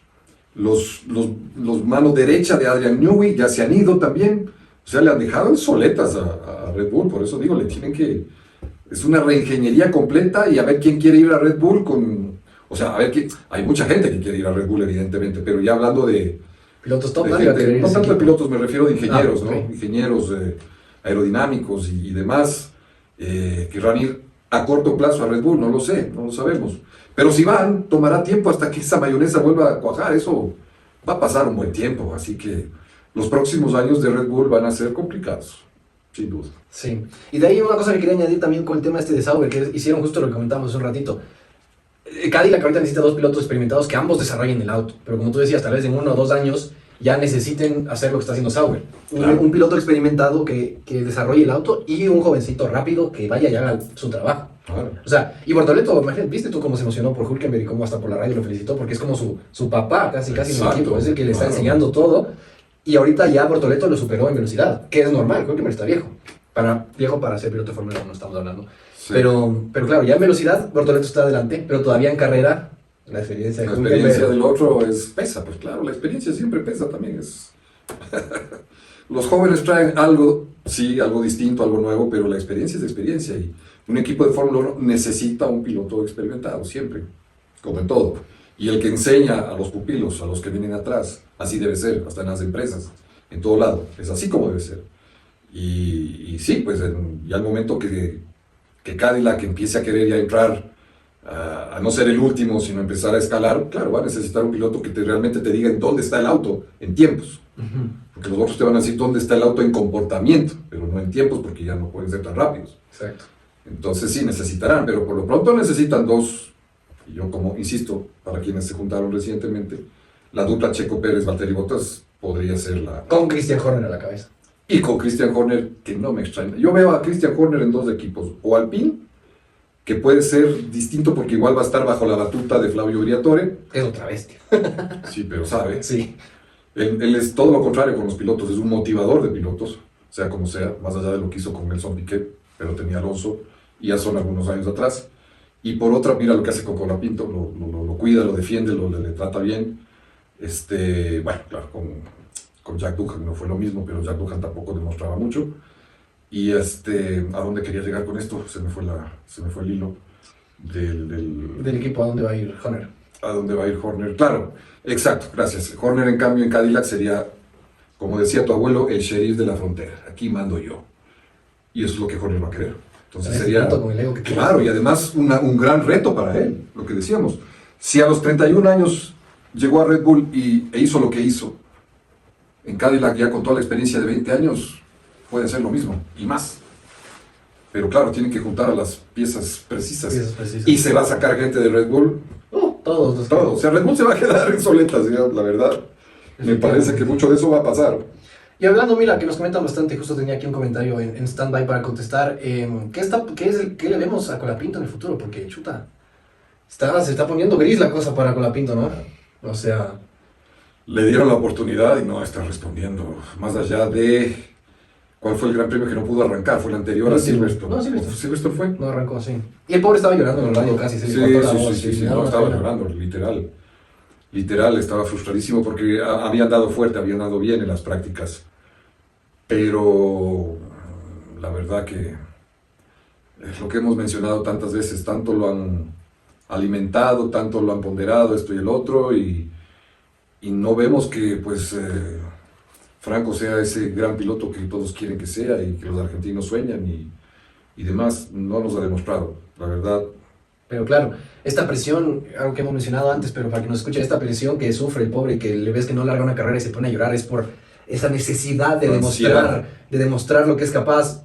los manos derecha de Adrian Newey ya se han ido también. O sea, le han dejado en soletas a Red Bull, por eso digo, le tienen que... Es una reingeniería completa y a ver quién quiere ir a Red Bull con... O sea, a ver quién... Hay mucha gente que quiere ir a Red Bull, evidentemente, pero ya hablando de... Pilotos top, no tanto de pilotos, me refiero de ingenieros, okay. ¿no? Ingenieros aerodinámicos y demás, querrán ir a corto plazo a Red Bull, no lo sé, no lo sabemos. Pero si van, tomará tiempo hasta que esa mayonesa vuelva a cuajar, eso va a pasar un buen tiempo, así que... Los próximos años de Red Bull van a ser complicados, sin duda. Sí, y de ahí una cosa que quería añadir también con el tema de Sauber, que hicieron justo lo que comentamos hace un ratito. Cadillac ahorita necesita 2 pilotos experimentados que ambos desarrollen el auto, pero como tú decías, tal vez en 1 o 2 años ya necesiten hacer lo que está haciendo Sauber. Claro. Un piloto experimentado que desarrolle el auto y un jovencito rápido que vaya y haga su trabajo. Claro. O sea, y Bortoleto, imagínate, ¿viste tú cómo se emocionó por Hülkenberg y cómo hasta por la radio lo felicitó? Porque es como su papá, casi en el equipo, es el que le está enseñando todo. Y ahorita ya Bortoleto lo superó en velocidad, que es normal, Hülkenberg está viejo para ser piloto de Fórmula 1, estamos hablando. Sí. Pero claro, ya en velocidad Bortoleto está adelante, pero todavía en carrera la experiencia del otro pesa, pues claro, la experiencia siempre pesa también. Los jóvenes traen algo, sí, algo distinto, algo nuevo, pero la experiencia es experiencia y un equipo de Fórmula 1 necesita un piloto experimentado, siempre, como en todo. Y el que enseña a los pupilos, a los que vienen atrás, así debe ser, hasta en las empresas, en todo lado, es así como debe ser. Y sí, pues ya el momento que Cadillac empiece a querer ya entrar, a no ser el último, sino empezar a escalar, claro, va a necesitar un piloto que realmente te diga en dónde está el auto, en tiempos. Porque los otros te van a decir dónde está el auto en comportamiento, pero no en tiempos, porque ya no pueden ser tan rápidos. Exacto. Entonces sí, necesitarán, pero por lo pronto necesitan 2. Y yo, como insisto, para quienes se juntaron recientemente, la dupla Checo Pérez-Valtteri Bottas podría ser la... Con Christian Horner a la cabeza. Y con Christian Horner, que no me extraña. Yo veo a Christian Horner en 2 equipos. O Alpine, que puede ser distinto porque igual va a estar bajo la batuta de Flavio Briatore. Es otra bestia. Sí, pero sabe. Sí. Él es todo lo contrario con los pilotos. Es un motivador de pilotos, sea como sea, más allá de lo que hizo con Nelson Piquet, pero tenía Alonso, y ya son algunos años atrás. Y por otra, mira lo que hace con Colapinto, lo cuida, lo defiende, le trata bien. Bueno, claro, con Jack Doohan no fue lo mismo, pero Jack Doohan tampoco demostraba mucho. Y ¿a dónde quería llegar con esto? Se me fue el hilo Del equipo a dónde va a ir Horner. a dónde va a ir Horner. Claro, exacto, gracias. Horner, en cambio, en Cadillac sería, como decía tu abuelo, el sheriff de la frontera. Aquí mando yo. Y eso es lo que Horner va a querer. Entonces sería, claro, y además un gran reto para él, lo que decíamos. Si a los 31 años llegó a Red Bull e hizo lo que hizo, en Cadillac ya con toda la experiencia de 20 años, puede hacer lo mismo, y más. Pero claro, tiene que juntar a las piezas precisas. Y se va a sacar gente de Red Bull. Todos. O sea, Red Bull se va a quedar en soletas, la verdad. Me parece que mucho de eso va a pasar. Y hablando, mira, que nos comentan bastante, justo tenía aquí un comentario en stand-by para contestar. ¿Qué le vemos a Colapinto en el futuro? Porque, chuta, se está poniendo gris la cosa para Colapinto, ¿no? O sea... Le dieron la oportunidad y no está respondiendo. Más allá de... ¿Cuál fue el gran premio que no pudo arrancar? Fue el anterior a Silverstone. No, Silverstone. Silverstone fue. No arrancó, sí. Y el pobre estaba llorando en el radio casi. Sí, no, estaba llorando, literal. Literal, estaba frustradísimo porque habían dado fuerte, habían dado bien en las prácticas. Pero la verdad que es lo que hemos mencionado tantas veces, tanto lo han alimentado, tanto lo han ponderado, esto y el otro, y no vemos que pues Franco sea ese gran piloto que todos quieren que sea y que los argentinos sueñan y demás. No nos ha demostrado, la verdad. Pero claro, esta presión, algo que hemos mencionado antes, pero para que nos escuche, esta presión que sufre el pobre, que le ves que no larga una carrera y se pone a llorar, es por esa necesidad de demostrar lo que es capaz,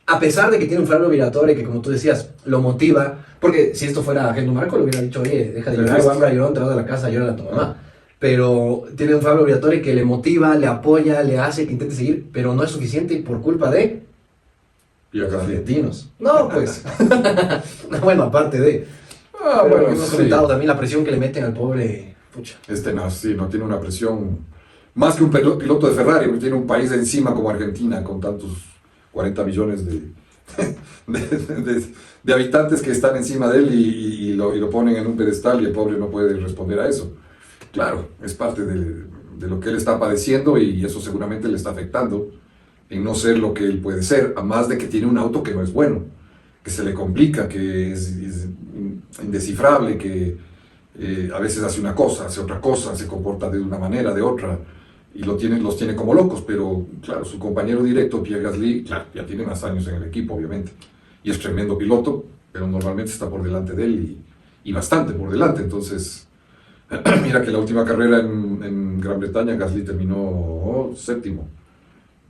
a pesar de que tiene un Flavio Briatore que, como tú decías, lo motiva, porque si esto fuera Helmut Marko, le hubiera dicho, oye, deja de llorar, Wambra lloró, te vas a la casa, llora a tu mamá. Pero tiene un Flavio Briatore que le motiva, le apoya, le hace que intente seguir, pero no es suficiente por culpa de los argentinos. No, pues. Bueno, aparte de... bueno, hemos comentado también la presión que le meten al pobre... Pucha. No tiene una presión más que un piloto de Ferrari, porque tiene un país de encima como Argentina, con tantos 40 millones de habitantes que están encima de él y lo ponen en un pedestal y el pobre no puede responder a eso. Claro, es parte de lo que él está padeciendo y eso seguramente le está afectando en no ser lo que él puede ser, a más de que tiene un auto que no es bueno, que se le complica, que es indescifrable, que a veces hace una cosa, hace otra cosa, se comporta de una manera, de otra, y los tiene como locos, pero claro, su compañero directo, Pierre Gasly, claro, ya tiene más años en el equipo, obviamente, y es tremendo piloto, pero normalmente está por delante de él y bastante por delante, entonces... Mira que la última carrera en Gran Bretaña Gasly terminó séptimo.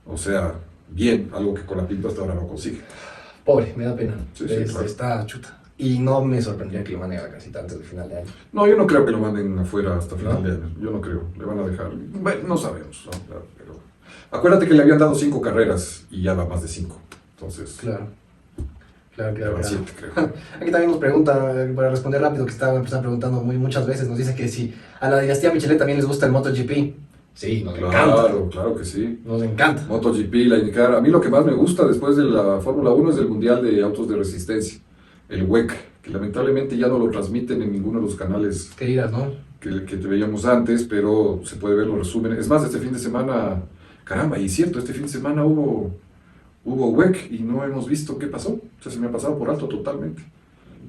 O sea, bien, algo que Colapinto hasta ahora no consigue. Pobre, me da pena. Sí, claro. Está chuta. Y no me sorprendería que lo manden a la casita antes del final de año. No, yo no creo que lo manden afuera hasta final de año. Yo no creo. Le van a dejar. Bueno, no sabemos. ¿No? Claro, pero... Acuérdate que le habían dado 5 carreras y ya va más de 5. Entonces... Claro. Siete, creo. Aquí también nos pregunta, para responder rápido, que están preguntando muchas veces, nos dice que si a la dinastía Michelet también les gusta el MotoGP. Sí, nos encanta. Claro que sí. Nos encanta. MotoGP, la IndyCar. A mí lo que más me gusta después de la Fórmula 1 es el Mundial de Autos de Resistencia, el WEC, que lamentablemente ya no lo transmiten en ninguno de los canales queridas, ¿no? que te veíamos antes, pero se puede ver los resúmenes. Es más, este fin de semana, caramba, y cierto, este fin de semana hubo WEC y no hemos visto qué pasó. O sea, se me ha pasado por alto totalmente.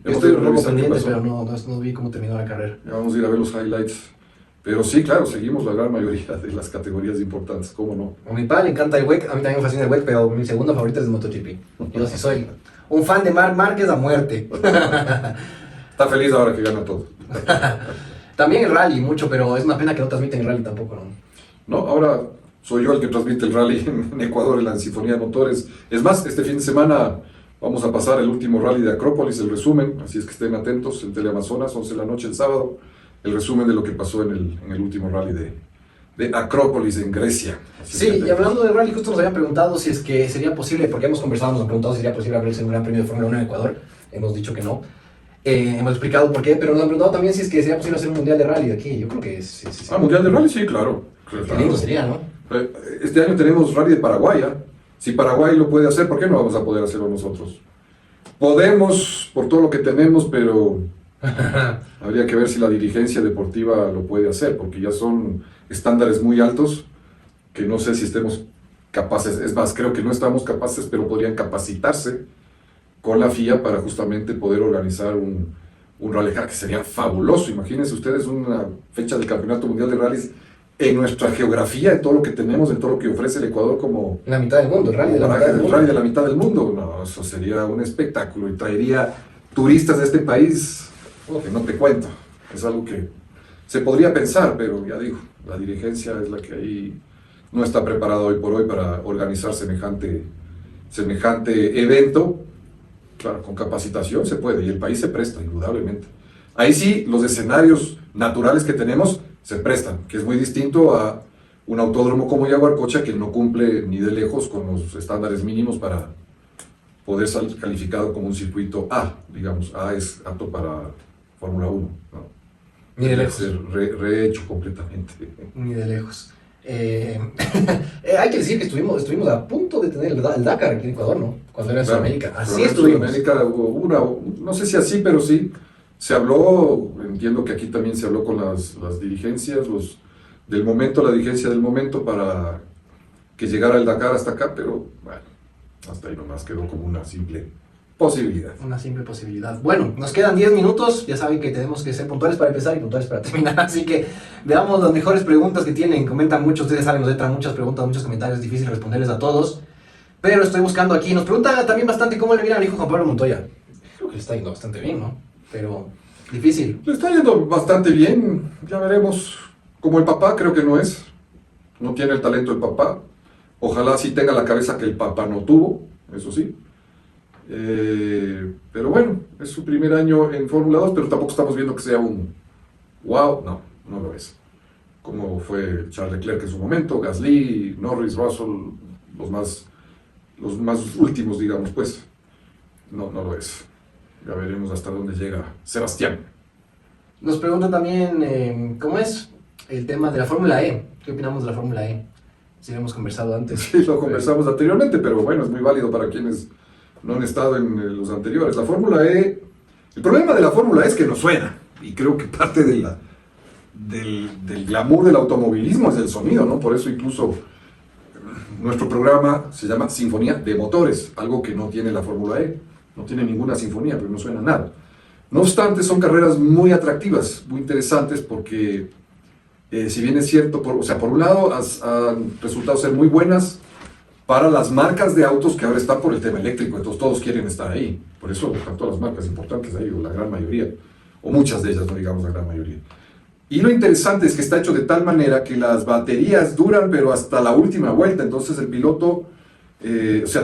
Estoy un poco pendiente, pero no vi cómo terminó la carrera. Ya vamos a ir a ver los highlights. Pero sí, claro, seguimos la gran mayoría de las categorías importantes, ¿cómo no? A mi padre le encanta el WEC, a mí también me fascina el WEC, pero mi segunda favorita es el MotoGP. Yo sí soy un fan de Marc Márquez a muerte. Está feliz ahora que gana todo. También el rally, mucho, pero es una pena que no transmiten el rally tampoco, ¿no? No, ahora soy yo el que transmite el rally en Ecuador, en la Sinfonía de Motores. Es más, este fin de semana vamos a pasar el último rally de Acrópolis, el resumen, así es que estén atentos, en Teleamazonas, 11 de la noche el sábado, el resumen de lo que pasó en el último rally de Acrópolis en Grecia. Sí, y hablando de rally, justo nos habían preguntado si es que sería posible, porque hemos conversado, nos han preguntado si sería posible abrirse un gran premio de Fórmula 1 en Ecuador, hemos dicho que no. Hemos explicado por qué, pero nos han preguntado también si es que sería posible hacer un mundial de rally de aquí. Yo creo que sí. Mundial de rally, sí, claro. Qué lindo sería, ¿no? Este año tenemos rally de Paraguay, ¿eh? Si Paraguay lo puede hacer, ¿por qué no vamos a poder hacerlo nosotros? Podemos, por todo lo que tenemos, pero habría que ver si la dirigencia deportiva lo puede hacer, porque ya son estándares muy altos que no sé si estemos capaces, es más, creo que no estamos capaces, pero podrían capacitarse con la FIA para justamente poder organizar un Rally Dakar, que sería fabuloso. Imagínense ustedes una fecha del Campeonato Mundial de Rallys en nuestra geografía, en todo lo que tenemos, en todo lo que ofrece el Ecuador como La mitad del mundo, el rally de la mitad del mundo. rally de la mitad del mundo. No, eso sería un espectáculo y traería turistas de este país que no te cuento. Es algo que se podría pensar, pero ya digo, la dirigencia es la que ahí no está preparada hoy por hoy para organizar semejante evento. Claro, con capacitación se puede y el país se presta, indudablemente. Ahí sí, los escenarios naturales que tenemos se prestan, que es muy distinto a un autódromo como Yaguarcocha, que no cumple ni de lejos con los estándares mínimos para poder ser calificado como un circuito A, digamos. A es apto para Fórmula 1, ¿no? Ni de lejos. Ser rehecho completamente. Ni de lejos. Hay que decir que estuvimos a punto de tener el Dakar aquí en Ecuador, ¿no? Cuando era en Claro, Sudamérica. Así en estuvimos. Sudamérica hubo no sé si así, pero sí, se habló, entiendo que aquí también se habló con las dirigencias, del momento, la dirigencia del momento para que llegara el Dakar hasta acá, pero bueno, hasta ahí nomás quedó como una simple posibilidad. Una simple posibilidad. Bueno, nos quedan 10 minutos. Ya saben que tenemos que ser puntuales para empezar y puntuales para terminar. Así que veamos las mejores preguntas que tienen. Comentan mucho, ustedes saben, nos entran muchas preguntas, muchos comentarios. Es difícil responderles a todos. Pero estoy buscando aquí. Nos pregunta también bastante cómo le viene al hijo Juan Pablo Montoya. Creo que le está yendo bastante bien, ¿no? Pero difícil. Le está yendo bastante bien, ya veremos. Como el papá, creo que no tiene el talento del papá. Ojalá sí tenga la cabeza que el papá no tuvo, eso sí. Pero bueno, es su primer año en Fórmula 2, pero tampoco estamos viendo que sea un wow, no lo es. Como fue Charles Leclerc en su momento, Gasly, Norris, Russell, los más últimos, digamos, pues. No lo es. Ya veremos hasta dónde llega Sebastián. Nos preguntan también cómo es el tema de la Fórmula E. ¿Qué opinamos de la Fórmula E? Si lo hemos conversado antes. Sí, lo conversamos anteriormente, pero bueno, es muy válido para quienes no han estado en los anteriores. La Fórmula E, el problema de la Fórmula E es que no suena, y creo que parte del glamour del automovilismo es el sonido, ¿no? Por eso incluso nuestro programa se llama Sinfonía de Motores, algo que no tiene la Fórmula E, no tiene ninguna sinfonía, pero no suena nada. No obstante, son carreras muy atractivas, muy interesantes, porque si bien es cierto, por un lado han resultado ser muy buenas para las marcas de autos que ahora están por el tema eléctrico, entonces todos quieren estar ahí, por eso están todas las marcas importantes ahí, o la gran mayoría, o muchas de ellas, no digamos la gran mayoría. Y lo interesante es que está hecho de tal manera que las baterías duran, pero hasta la última vuelta, entonces el piloto,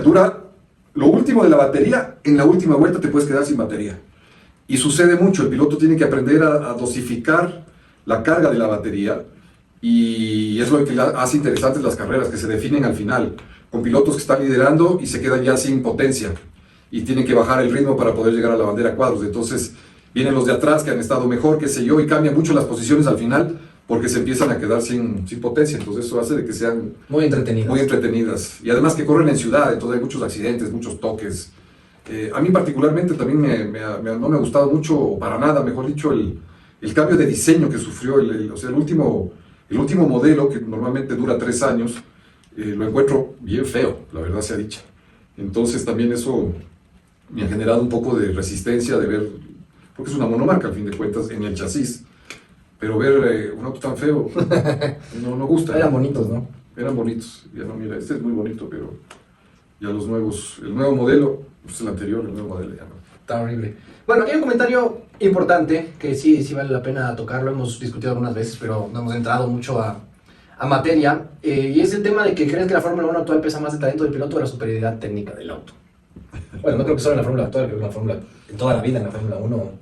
dura lo último de la batería, en la última vuelta te puedes quedar sin batería. Y sucede mucho, el piloto tiene que aprender a dosificar la carga de la batería, y es lo que hace interesantes las carreras, que se definen al final, con pilotos que están liderando y se quedan ya sin potencia, y tienen que bajar el ritmo para poder llegar a la bandera cuadros. Entonces vienen los de atrás que han estado mejor, qué sé yo, y cambian mucho las posiciones al final, porque se empiezan a quedar sin potencia. Entonces eso hace de que sean muy entretenidas. Y además que corren en ciudad, entonces hay muchos accidentes, muchos toques. A mí particularmente también no me ha gustado mucho, o para nada, mejor dicho, el cambio de diseño que sufrió el último modelo, que normalmente dura 3 años, lo encuentro bien feo, la verdad sea dicha. Entonces también eso me ha generado un poco de resistencia de ver, porque es una monomarca al fin de cuentas en el chasis, pero ver un auto tan feo no gusta. Eran bonitos, ¿no? Eran bonitos. Ya no, mira, este es muy bonito, pero ya el nuevo modelo, pues el anterior, el nuevo modelo ya no. Está horrible. Bueno, aquí hay un comentario importante que sí vale la pena tocarlo. Hemos discutido algunas veces, pero no hemos entrado mucho a materia. Y es el tema de que crees que la Fórmula 1 actual pesa más el talento del piloto o la superioridad técnica del auto. Bueno, no creo que solo en la Fórmula actual, creo que en toda la vida en la Fórmula 1.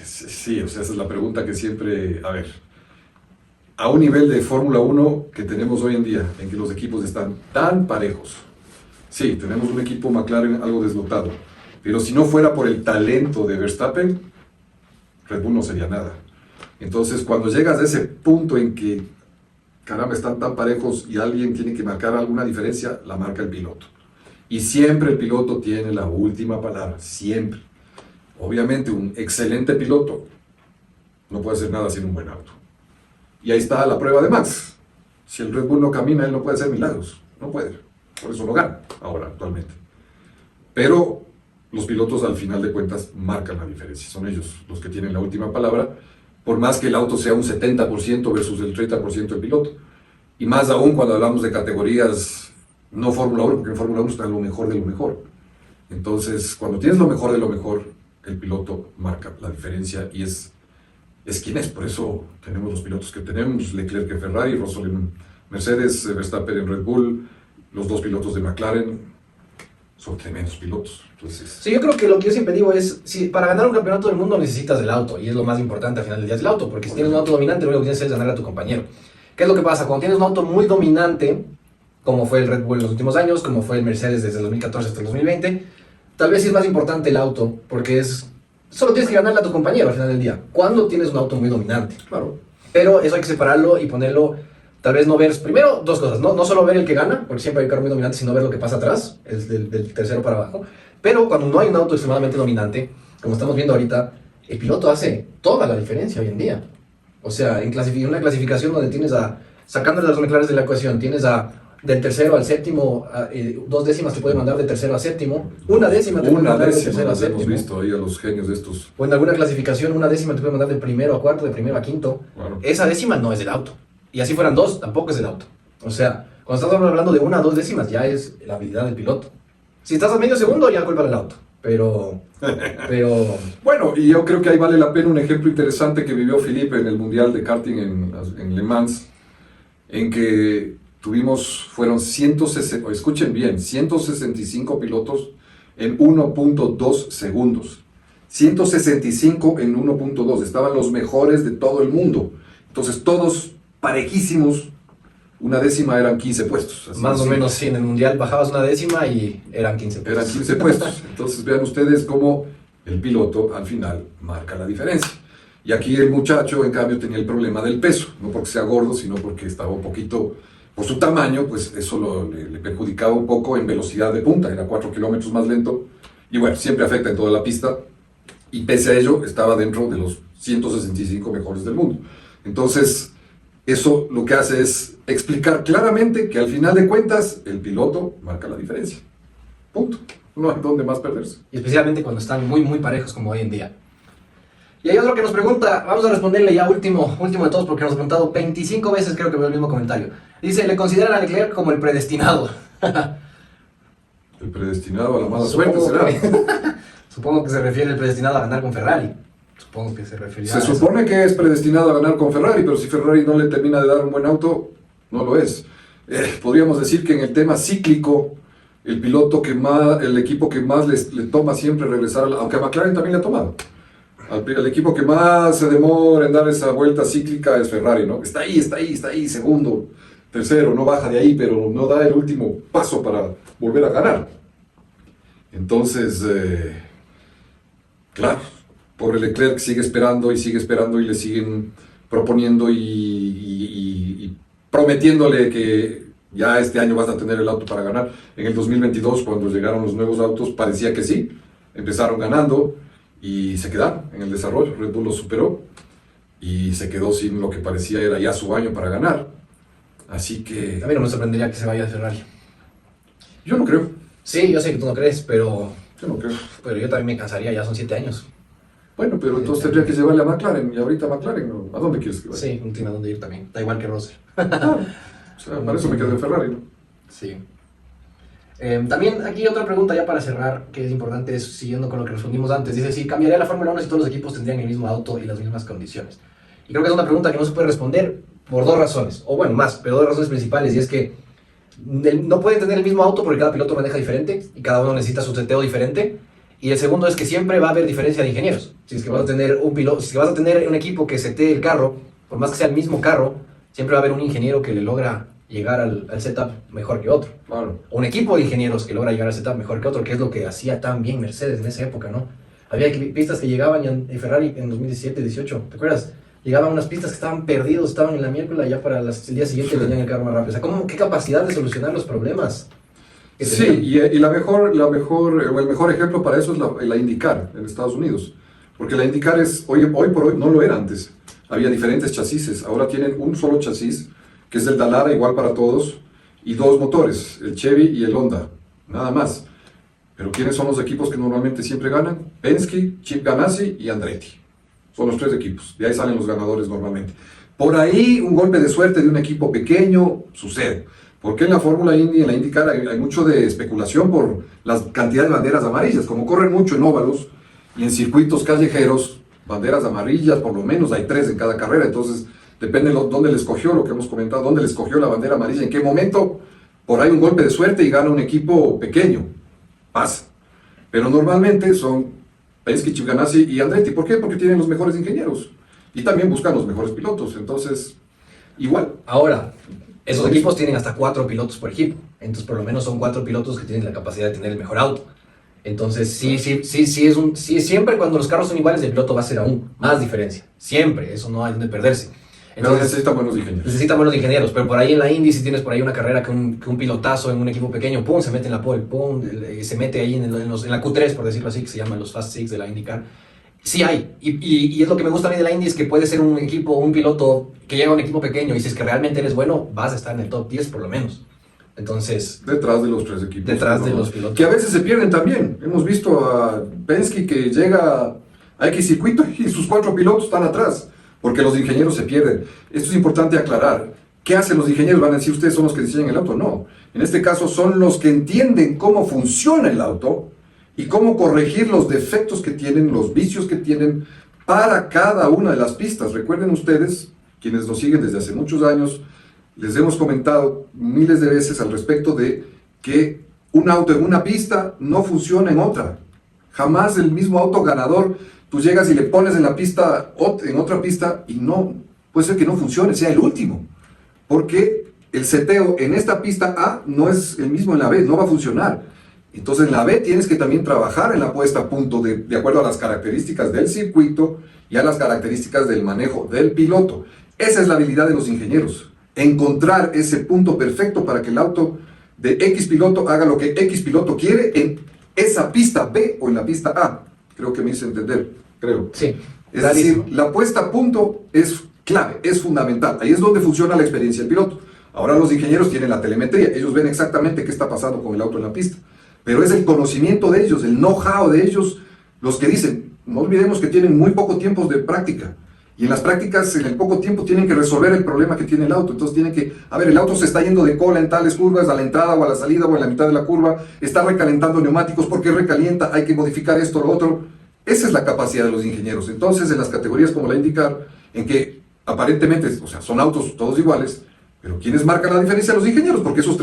Sí, esa es la pregunta que siempre, a un nivel de Fórmula 1 que tenemos hoy en día, en que los equipos están tan parejos. Sí, tenemos un equipo McLaren algo desdotado, pero si no fuera por el talento de Verstappen, Red Bull no sería nada. Entonces, cuando llegas a ese punto en que, caramba, están tan parejos y alguien tiene que marcar alguna diferencia, la marca el piloto. Y siempre el piloto tiene la última palabra, siempre. Obviamente, un excelente piloto no puede hacer nada sin un buen auto. Y ahí está la prueba de Max. Si el Red Bull no camina, él no puede hacer milagros. No puede. Por eso no gana ahora, actualmente. Pero los pilotos al final de cuentas marcan la diferencia. Son ellos los que tienen la última palabra, por más que el auto sea un 70% versus el 30% del piloto. Y más aún cuando hablamos de categorías no Fórmula 1, porque en Fórmula 1 está lo mejor de lo mejor. Entonces, cuando tienes lo mejor de lo mejor, el piloto marca la diferencia y es quien es. Por eso tenemos los pilotos que tenemos, Leclerc en Ferrari, Russell en Mercedes, Verstappen en Red Bull, los dos pilotos de McLaren, son tremendos pilotos. Entonces, Sí, yo creo que lo que yo siempre digo es, si para ganar un campeonato del mundo necesitas del auto, y es lo más importante al final del día, es el auto, porque si tienes un auto dominante, lo único que tienes es ganar a tu compañero. ¿Qué es lo que pasa? Cuando tienes un auto muy dominante, como fue el Red Bull en los últimos años, como fue el Mercedes desde el 2014 hasta el 2020, tal vez sí es más importante el auto, porque solo tienes que ganarle a tu compañero al final del día, cuando tienes un auto muy dominante. claro. Pero eso hay que separarlo y ponerlo, tal vez no ver, primero dos cosas, no solo ver el que gana, porque siempre hay un carro muy dominante, sino ver lo que pasa atrás, del tercero para abajo. Pero cuando no hay un auto extremadamente dominante, como estamos viendo ahorita, el piloto hace toda la diferencia hoy en día. O sea, en una clasificación donde tienes sacándole las McLaren de la ecuación, tienes del tercero al séptimo, 2 décimas te puede mandar de tercero a séptimo, 1 décima te puede mandar de tercero a hemos séptimo. visto ahí a los genios de estos. O en alguna clasificación, 1 décima te puede mandar de primero a cuarto, de primero a quinto. Claro. Esa décima no es del auto. Y así fueran 2, tampoco es del auto. O sea, cuando estás hablando de 1 a 2 décimas, ya es la habilidad del piloto. Si estás a medio segundo, ya culpa del auto. Pero... Bueno, y yo creo que ahí vale la pena un ejemplo interesante que vivió Felipe en el Mundial de Karting en Le Mans, en que fueron 160, escuchen bien, 165 pilotos en 1.2 segundos. 165 en 1.2, estaban los mejores de todo el mundo. Entonces todos parejísimos, 1 décima eran 15 puestos. Más o menos, sí, en el mundial bajabas 1 décima y eran 15 puestos. Eran 15 puestos. Entonces vean ustedes cómo el piloto al final marca la diferencia. Y aquí el muchacho, en cambio, tenía el problema del peso. No porque sea gordo, sino porque estaba un poquito, por su tamaño, pues eso le perjudicaba un poco en velocidad de punta. Era 4 kilómetros más lento. Y bueno, siempre afecta en toda la pista. Y pese a ello, estaba dentro de los 165 mejores del mundo. Entonces, eso lo que hace es explicar claramente que al final de cuentas, el piloto marca la diferencia. Punto. No hay dónde más perderse. Y especialmente cuando están muy, muy parejos como hoy en día. Y hay otro que nos pregunta, vamos a responderle ya último de todos, porque nos ha preguntado 25 veces, creo que veo el mismo comentario. Dice, ¿le consideran a Leclerc como el predestinado? El predestinado a la mala suerte será. Supongo que se refiere el predestinado a ganar con Ferrari. Supongo que se refería Se a eso. supone que es predestinado a ganar con Ferrari, pero si Ferrari no le termina de dar un buen auto, no lo es. Podríamos decir que en el tema cíclico, el equipo que más le toma siempre regresar, aunque a McLaren también le ha tomado. El equipo que más se demora en dar esa vuelta cíclica es Ferrari, ¿no? Está ahí, segundo, tercero, no baja de ahí, pero no da el último paso para volver a ganar. Entonces, claro, pobre Leclerc sigue esperando y le siguen proponiendo y prometiéndole que ya este año vas a tener el auto para ganar. En el 2022, cuando llegaron los nuevos autos, parecía que sí, empezaron ganando y se quedaron en el desarrollo. Red Bull los superó y se quedó sin lo que parecía era ya su año para ganar. Así que... A mí no me sorprendería que se vaya de Ferrari. Yo no creo. Sí, yo sé que tú no crees, pero Yo no creo. yo también me cansaría, ya son 7 años. Bueno, pero entonces tendría que llevarle a McLaren, y ahorita McLaren, ¿no? ¿A dónde quieres que vaya? Sí, no tiene a dónde ir también. Da igual que Russell. Claro. O sea, para eso me quedo en Ferrari, ¿no? Sí. También aquí otra pregunta ya para cerrar, que es importante, es siguiendo con lo que respondimos antes. Dice, si cambiaría la Fórmula 1 si todos los equipos tendrían el mismo auto y las mismas condiciones. Y creo que es una pregunta que no se puede responder por 2 razones, o bueno, más, pero 2 razones principales, y es que no pueden tener el mismo auto porque cada piloto maneja diferente y cada uno necesita su seteo diferente. Y el segundo es que siempre va a haber diferencia de ingenieros. Si es que vas a tener un equipo que setee el carro, por más que sea el mismo carro, siempre va a haber un ingeniero que le logra llegar al setup mejor que otro. Claro. O un equipo de ingenieros que logra llegar al setup mejor que otro, que es lo que hacía tan bien Mercedes en esa época, ¿no? Había pistas que llegaban en Ferrari en 2017-18, ¿te acuerdas? Llegaban unas pistas que estaban perdidos, estaban en la miércoles, ya para el día siguiente tenían el carro más rápido. O sea, ¿qué capacidad de solucionar los problemas? Sí, y el mejor ejemplo para eso es la IndyCar en Estados Unidos. Porque la IndyCar hoy por hoy no lo era antes. Había diferentes chasis, ahora tienen un solo chasis que es el Dallara, igual para todos, y dos motores, el Chevy y el Honda, nada más. Pero ¿quiénes son los equipos que normalmente siempre ganan? Penske, Chip Ganassi y Andretti. Son los tres equipos, de ahí salen los ganadores normalmente. Por ahí un golpe de suerte de un equipo pequeño sucede. Porque en la Fórmula Indy, en la IndyCar, hay mucho de especulación por la cantidad de banderas amarillas. Como corren mucho en óvalos y en circuitos callejeros, banderas amarillas, por lo menos hay 3 en cada carrera. Entonces, depende de dónde le escogió, lo que hemos comentado, dónde le escogió la bandera amarilla, en qué momento, por ahí un golpe de suerte y gana un equipo pequeño. Pasa. Pero normalmente son Penske, Chip Ganassi y Andretti. ¿Por qué? Porque tienen los mejores ingenieros. Y también buscan los mejores pilotos. Entonces, igual. Ahora, esos equipos tienen hasta 4 pilotos por equipo. Entonces, por lo menos son 4 pilotos que tienen la capacidad de tener el mejor auto. Entonces, sí, siempre cuando los carros son iguales, el piloto va a ser aún más diferencia. Siempre, eso no hay donde perderse. Pero necesitan buenos ingenieros. Necesitan buenos ingenieros, pero por ahí en la Indy, si tienes por ahí una carrera que un pilotazo en un equipo pequeño, pum, se mete en la pole, pum, se mete ahí en la Q3, por decirlo así, que se llaman los Fast Six de la IndyCar. Sí hay, y es lo que me gusta a mí de la Indy, es que puede ser un equipo, un piloto que llega a un equipo pequeño, y si es que realmente eres bueno, vas a estar en el top 10 por lo menos. Entonces, detrás de los 3 equipos. Detrás de los pilotos. Que a veces se pierden también. Hemos visto a Penske que llega a X circuito y sus 4 pilotos están atrás, porque los ingenieros se pierden. Esto es importante aclarar. ¿Qué hacen los ingenieros? Van a decir, ustedes son los que diseñan el auto. No. En este caso son los que entienden cómo funciona el auto y cómo corregir los defectos que tienen, los vicios que tienen para cada una de las pistas. Recuerden ustedes, quienes nos siguen desde hace muchos años, les hemos comentado miles de veces al respecto de que un auto en una pista no funciona en otra. Jamás el mismo auto ganador, tú llegas y le pones en la pista, en otra pista, y no, puede ser que no funcione, sea el último. Porque el seteo en esta pista A no es el mismo en la B, no va a funcionar. Entonces en la B tienes que también trabajar en la puesta a punto de acuerdo a las características del circuito y a las características del manejo del piloto. Esa es la habilidad de los ingenieros. Encontrar ese punto perfecto para que el auto de X piloto haga lo que X piloto quiere en esa pista B o en la pista A. Creo que me hice entender, creo. Sí. Es decir, la puesta a punto es clave, es fundamental. Ahí es donde funciona la experiencia del piloto. Ahora los ingenieros tienen la telemetría, ellos ven exactamente qué está pasando con el auto en la pista. Pero es el conocimiento de ellos, el know-how de ellos, los que dicen, no olvidemos que tienen muy poco tiempo de práctica. Y en las prácticas, en el poco tiempo, tienen que resolver el problema que tiene el auto. Entonces tienen que, a ver, el auto se está yendo de cola en tales curvas, a la entrada o a la salida o en la mitad de la curva, está recalentando neumáticos, ¿por qué recalienta? Hay que modificar esto o lo otro. Esa es la capacidad de los ingenieros. Entonces, en las categorías como la IndyCar, en que aparentemente, o sea, son autos todos iguales, pero ¿quiénes marcan la diferencia? Los ingenieros, porque esos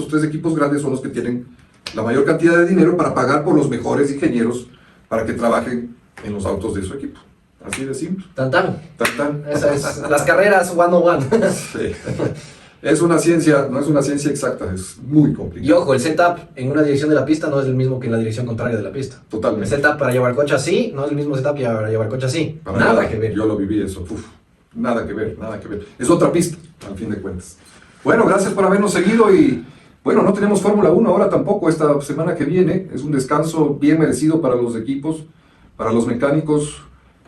tres equipos grandes son los que tienen la mayor cantidad de dinero para pagar por los mejores ingenieros para que trabajen en los autos de su equipo. Así de simple. Tan tan. Tan tan. Esa es las carreras 101. Sí. Es una ciencia, no es una ciencia exacta, es muy complicado. Y ojo, el setup en una dirección de la pista no es el mismo que en la dirección contraria de la pista. Totalmente. El setup para llevar coche así no es el mismo setup para llevar coche así. Nada que ver. Yo lo viví eso. Uf, nada que ver, nada que ver. Es otra pista, al fin de cuentas. Bueno, gracias por habernos seguido y bueno, no tenemos Fórmula 1 ahora tampoco esta semana que viene. Es un descanso bien merecido para los equipos, para los mecánicos.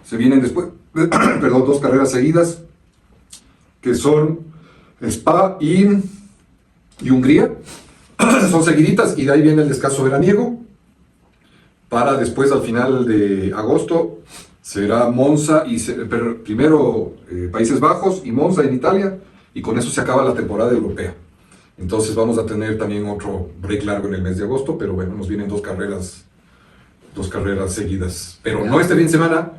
Se vienen después, perdón, 2 carreras seguidas, que son Spa y Hungría. Son seguiditas y de ahí viene el descanso veraniego. Para después, al final de agosto, será Monza, primero Países Bajos y Monza en Italia, y con eso se acaba la temporada europea. Entonces vamos a tener también otro break largo en el mes de agosto, pero bueno, nos vienen dos carreras seguidas. Pero no este fin de semana,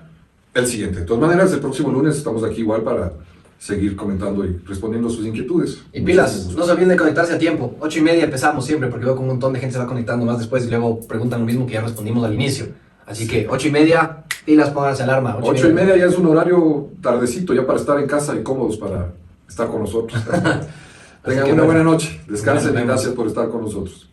el siguiente. De todas maneras, el próximo lunes estamos aquí igual para seguir comentando y respondiendo a sus inquietudes. Y pilas, no se olviden de conectarse a tiempo. 8:30 empezamos siempre, porque veo que un montón de gente se va conectando más después y luego preguntan lo mismo que ya respondimos al inicio. Así que 8:30, pilas, pónganse alarma. 8:30 ya es un horario tardecito, ya para estar en casa y cómodos para estar con nosotros. Tengan una buena noche, descansen y gracias por estar con nosotros.